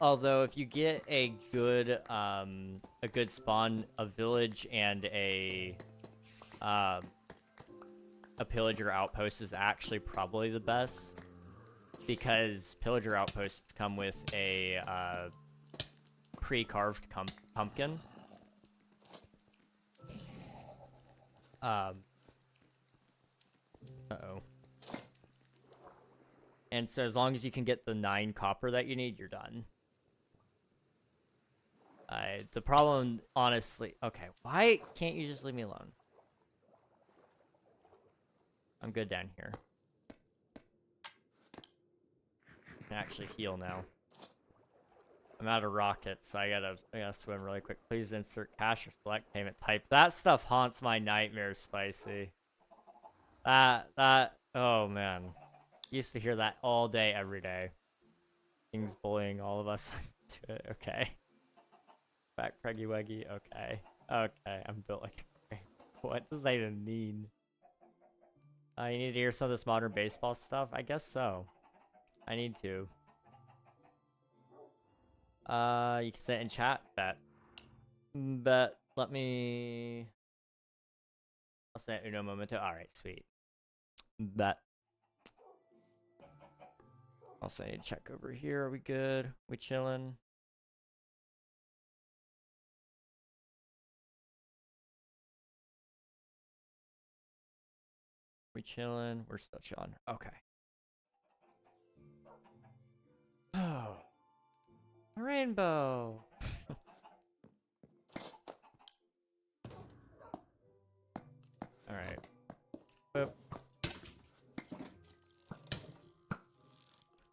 S1: Although if you get a good spawn, a village and a pillager outpost is actually probably the best, because pillager outposts come with a pre-carved pumpkin. Uh-oh. And so as long as you can get the 9 copper that you need, you're done. The problem, honestly... Okay, why can't you just leave me alone? I'm good down here. can actually heal now. I'm out of rockets, so I gotta swim really quick. Please insert cash or select payment type. That stuff haunts my nightmares, Spicy. Oh man. Used to hear that all day, every day. King's bullying all of us to it. Okay. Back preggy weggy. Okay. Okay. I'm built like a what does that even mean? You need to hear some of this modern baseball stuff? I guess so. I need to. You can say it in chat. But let me. I'll say it uno momento. All right, sweet. Bet. Also, I need to check over here. Are we good? We chilling? We chilling? We're still chilling. Okay. Oh, a rainbow. All right. Boop.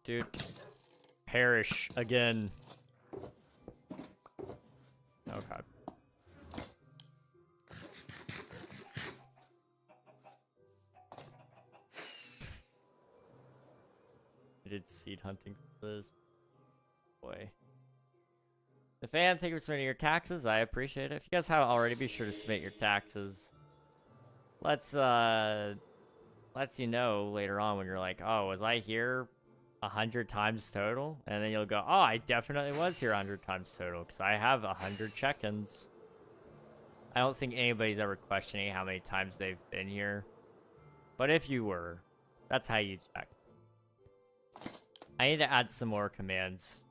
S1: Dude, perish again. Okay. I did seed hunting for this. Boy. The fan, thank you for submitting your taxes. I appreciate it. If you guys haven't already, be sure to submit your taxes. Lets you know later on when you're like, oh, was I here 100 times total? And then you'll go, oh, I definitely was here 100 times total because I have 100 check-ins. I don't think anybody's ever questioning how many times they've been here. But if you were, that's how you check. I need to add some more commands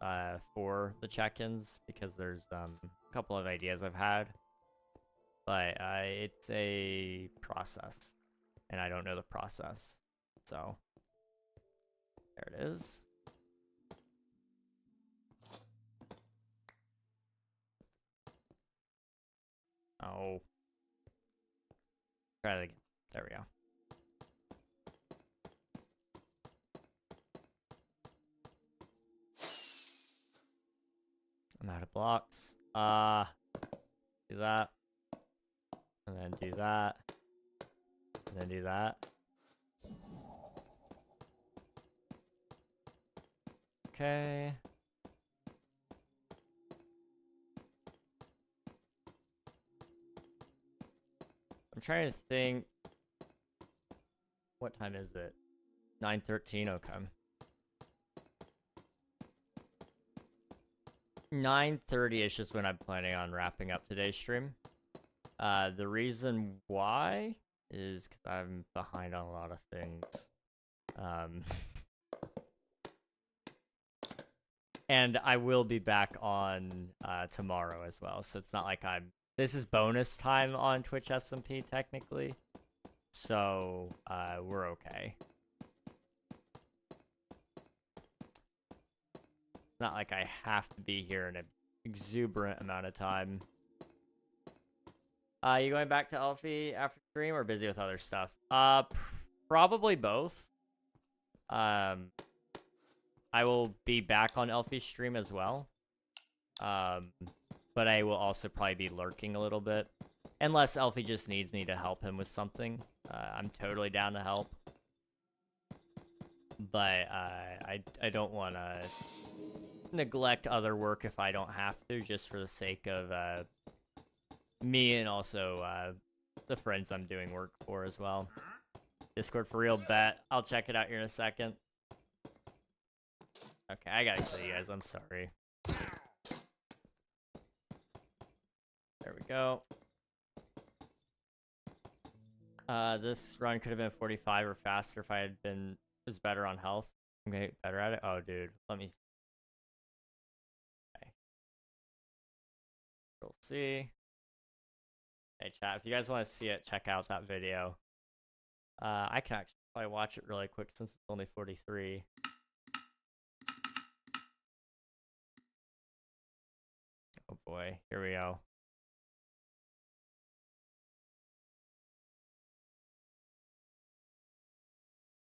S1: for the check-ins because there's a couple of ideas I've had. But it's a process, and I don't know the process. So, there it is. Oh. Try that again. There we go. I'm out of blocks. Do that. And then do that. And then do that. Okay. I'm trying to think. What time is it? 9:13. Okay. 9:30 is just when I'm planning on wrapping up today's stream. The reason why is because I'm behind on a lot of things. And I will be back on tomorrow as well, so it's not like this is bonus time on Twitch SMP technically, so we're okay. It's not like I have to be here in an exuberant amount of time. You going back to Elfie after stream or busy with other stuff? Probably both. I will be back on Elfie's stream as well. But I will also probably be lurking a little bit. Unless Elfie just needs me to help him with something. I'm totally down to help. But I don't want to neglect other work if I don't have to, just for the sake of me and also the friends I'm doing work for as well. Discord for real, bet. I'll check it out here in a second. Okay, I gotta kill you guys. I'm sorry. There we go. This run could have been 45 or faster if I had was better on health. I'm gonna get better at it. Oh, dude, let me. Okay. We'll see. Hey, chat. If you guys want to see it, check out that video. I can actually probably watch it really quick since it's only 43. Oh boy, here we go.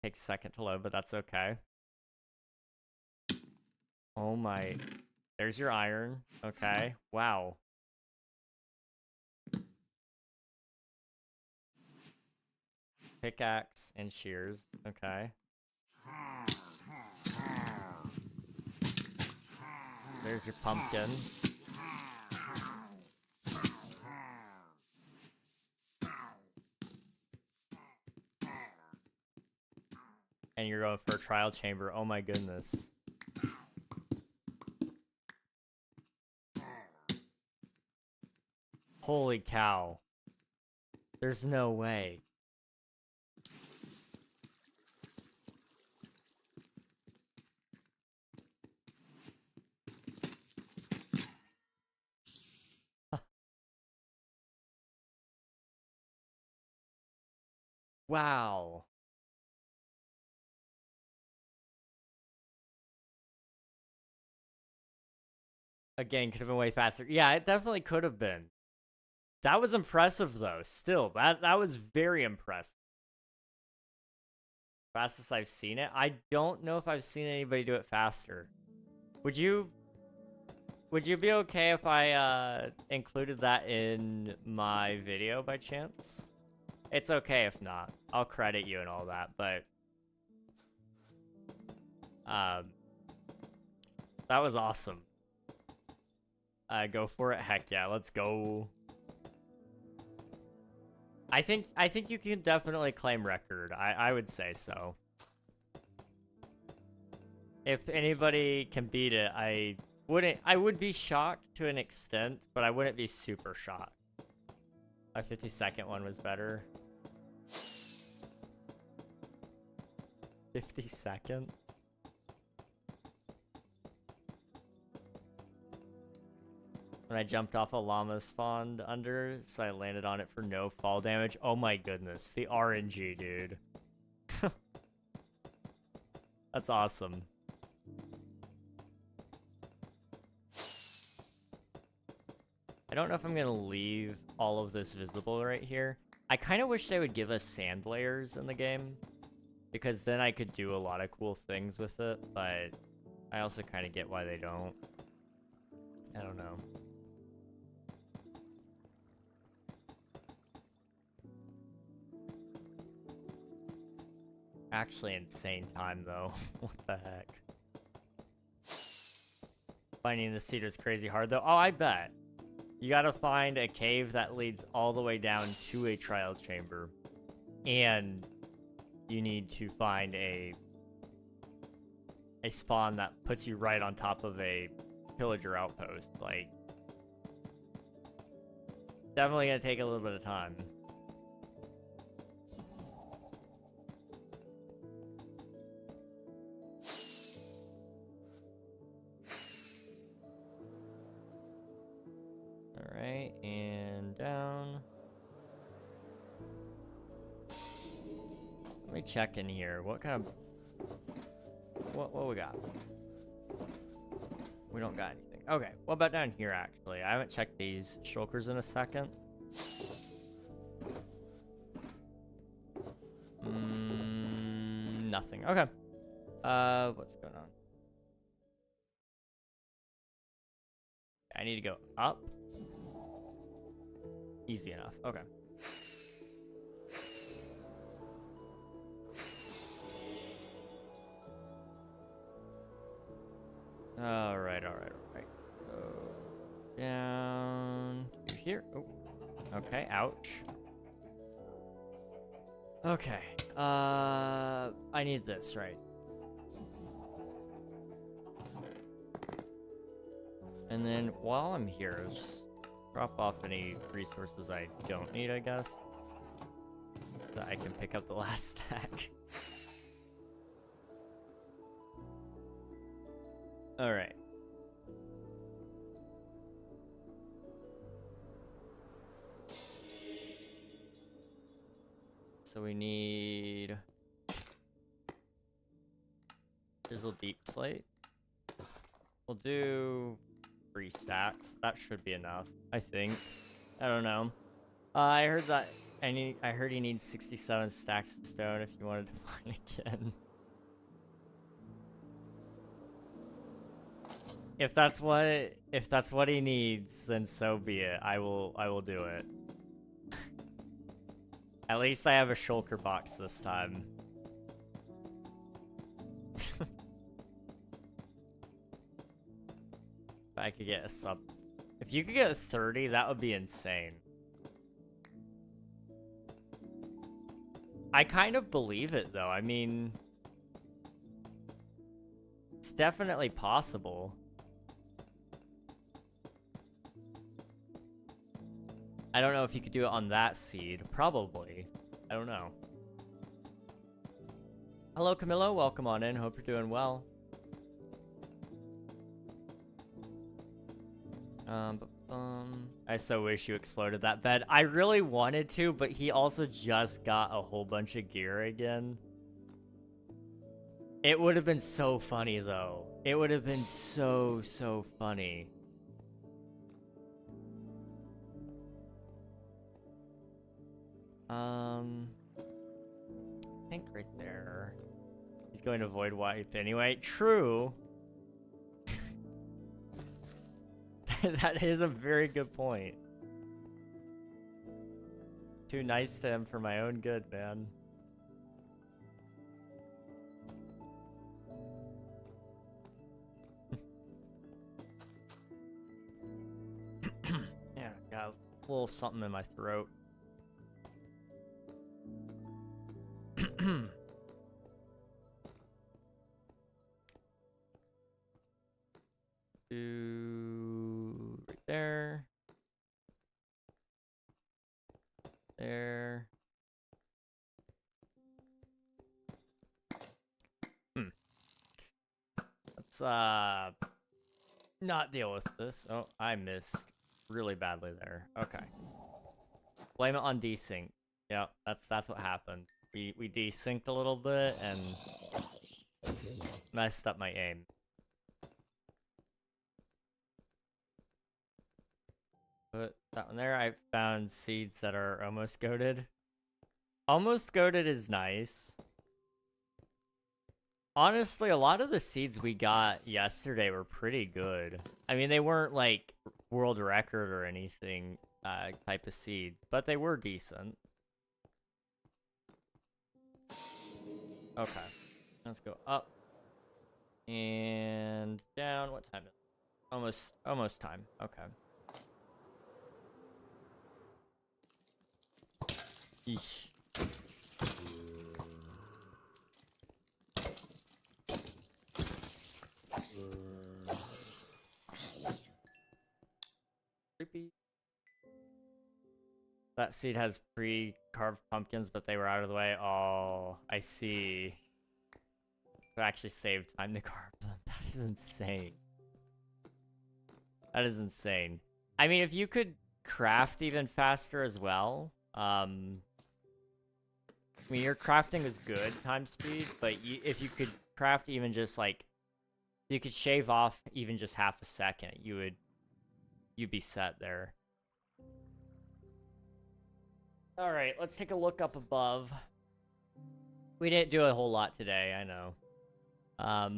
S1: Takes a second to load, but that's okay. Oh my. There's your iron. Okay. Wow. Pickaxe and shears. Okay. There's your pumpkin. And you're going for a trial chamber. Oh my goodness. Holy cow. There's no way. Wow. Again, could have been way faster. Yeah, it definitely could have been. That was impressive though. Still, that was very impressive. Fastest I've seen it. I don't know if I've seen anybody do it faster. Would you be okay if I included that in my video by chance? It's okay if not. I'll credit you and all that, but that was awesome. Go for it. Heck yeah, let's go. I think you can definitely claim record. I would say so. If anybody can beat it, I would be shocked to an extent, but I wouldn't be super shocked. My 50-second one was better. 50-second? When I jumped off a llama spawned under, so I landed on it for no fall damage. Oh my goodness, the RNG, dude. That's awesome. I don't know if I'm gonna leave all of this visible right here. I kind of wish they would give us sand layers in the game, because then I could do a lot of cool things with it, but I also kind of get why they don't. I don't know. Actually insane time though. What the heck? Finding the cedar is crazy hard though. Oh, I bet. You gotta find a cave that leads all the way down to a trial chamber. And you need to find a spawn that puts you right on top of a pillager outpost. Like, definitely gonna take a little bit of time. Alright, and down. Let me check in here. What kind of... What we got? We don't got anything. Okay, what about down here, actually? I haven't checked these shulkers in a second. Nothing. Okay. What's going on? I need to go up. Easy enough. Okay. Alright. Down to here. Oh. Okay, ouch. Okay. I need this, right? And then while I'm here, just drop off any resources I don't need, I guess. So I can pick up the last stack. Alright. So we need... Drizzle deep slate. We'll do 3 stacks. That should be enough, I think. I don't know. I heard that I heard you need 67 stacks of stone if you wanted to mine again. If that's what he needs, then so be it. I will do it. At least I have a shulker box this time. If I could get a sub. If you could get 30, that would be insane. I kind of believe it, though. I mean, it's definitely possible. I don't know if you could do it on that seed. Probably. I don't know. Hello, Camillo. Welcome on in. Hope you're doing well. I so wish you exploded that bed. I really wanted to, but he also just got a whole bunch of gear again. It would have been so funny, though. It would have been so funny. I think right there. He's going to void wipe anyway. True. That is a very good point. Too nice to him for my own good, man. Yeah, got a little something in my throat. Right there. There. Let's not deal with this. Oh, I missed really badly there. Okay. Blame it on desync. Yeah, that's what happened. We desynced a little bit and messed up my aim. Put that one there. I found seeds that are almost goated. Almost goated is nice. Honestly, a lot of the seeds we got yesterday were pretty good. I mean, they weren't like world record or anything type of seeds, but they were decent. Okay, let's go up and down. What time is it? Almost time. Okay. Yeesh. Creepy. That seed has pre-carved pumpkins, but they were out of the way. Oh, I see. To actually save time to carve them. That is insane. That is insane. I mean, if you could craft even faster as well. I mean, your crafting is good, time speed, but if you could craft even just like, you could shave off even just half a second, you'd be set there. All right, let's take a look up above. We didn't do a whole lot today, I know.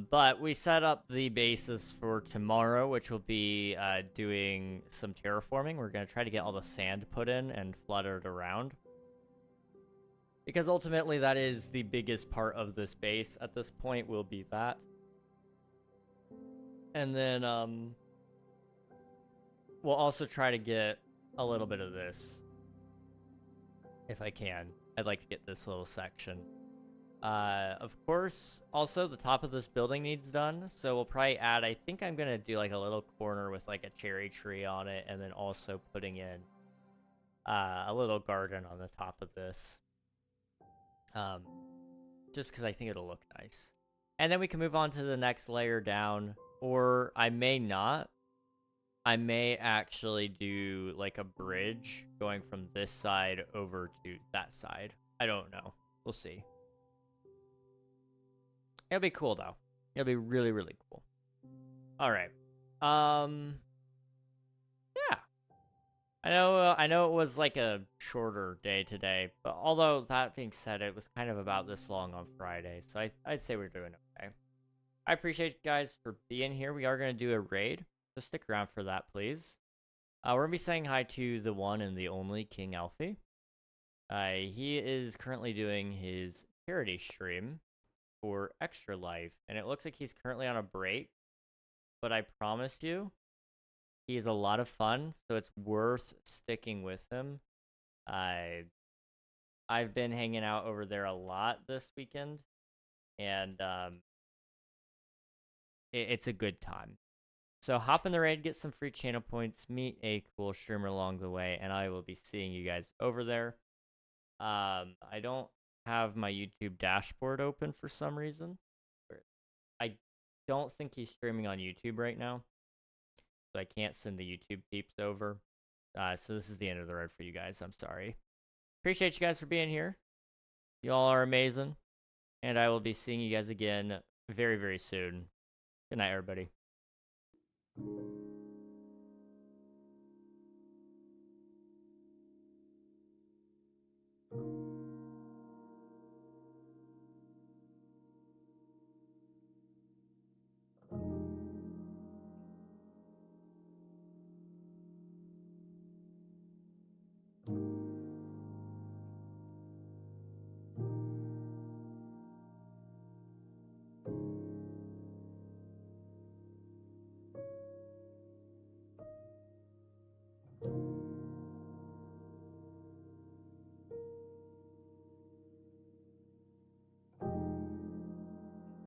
S1: But we set up the basis for tomorrow, which will be doing some terraforming. We're going to try to get all the sand put in and fluttered around. Because ultimately that is the biggest part of this base at this point, will be that. And then we'll also try to get a little bit of this. If I can. I'd like to get this little section. Of course, also the top of this building needs done, so we'll probably add, I think I'm gonna do like a little corner with like a cherry tree on it, and then also putting in a little garden on the top of this. Just because I think it'll look nice. And then we can move on to the next layer down, or I may not. I may actually do like a bridge going from this side over to that side. I don't know. We'll see. It'll be cool though. It'll be really, really cool. All right. Yeah. I know it was like a shorter day today, but although that being said, it was kind of about this long on Friday, so I'd say we're doing okay. I appreciate you guys for being here. We are going to do a raid, so stick around for that, please. We're going to be saying hi to the one and the only King Alfie. He is currently doing his charity stream for Extra Life, and it looks like he's currently on a break, but I promised you, he is a lot of fun, so it's worth sticking with him. I've been hanging out over there a lot this weekend, and it's a good time. So hop in the raid, get some free channel points, meet a cool streamer along the way, and I will be seeing you guys over there. I don't have my YouTube dashboard open for some reason. I don't think he's streaming on YouTube right now, so I can't send the YouTube peeps over. So this is the end of the road for you guys. I'm sorry. Appreciate you guys for being here. You all are amazing, and I will be seeing you guys again very, very soon. Good night, everybody.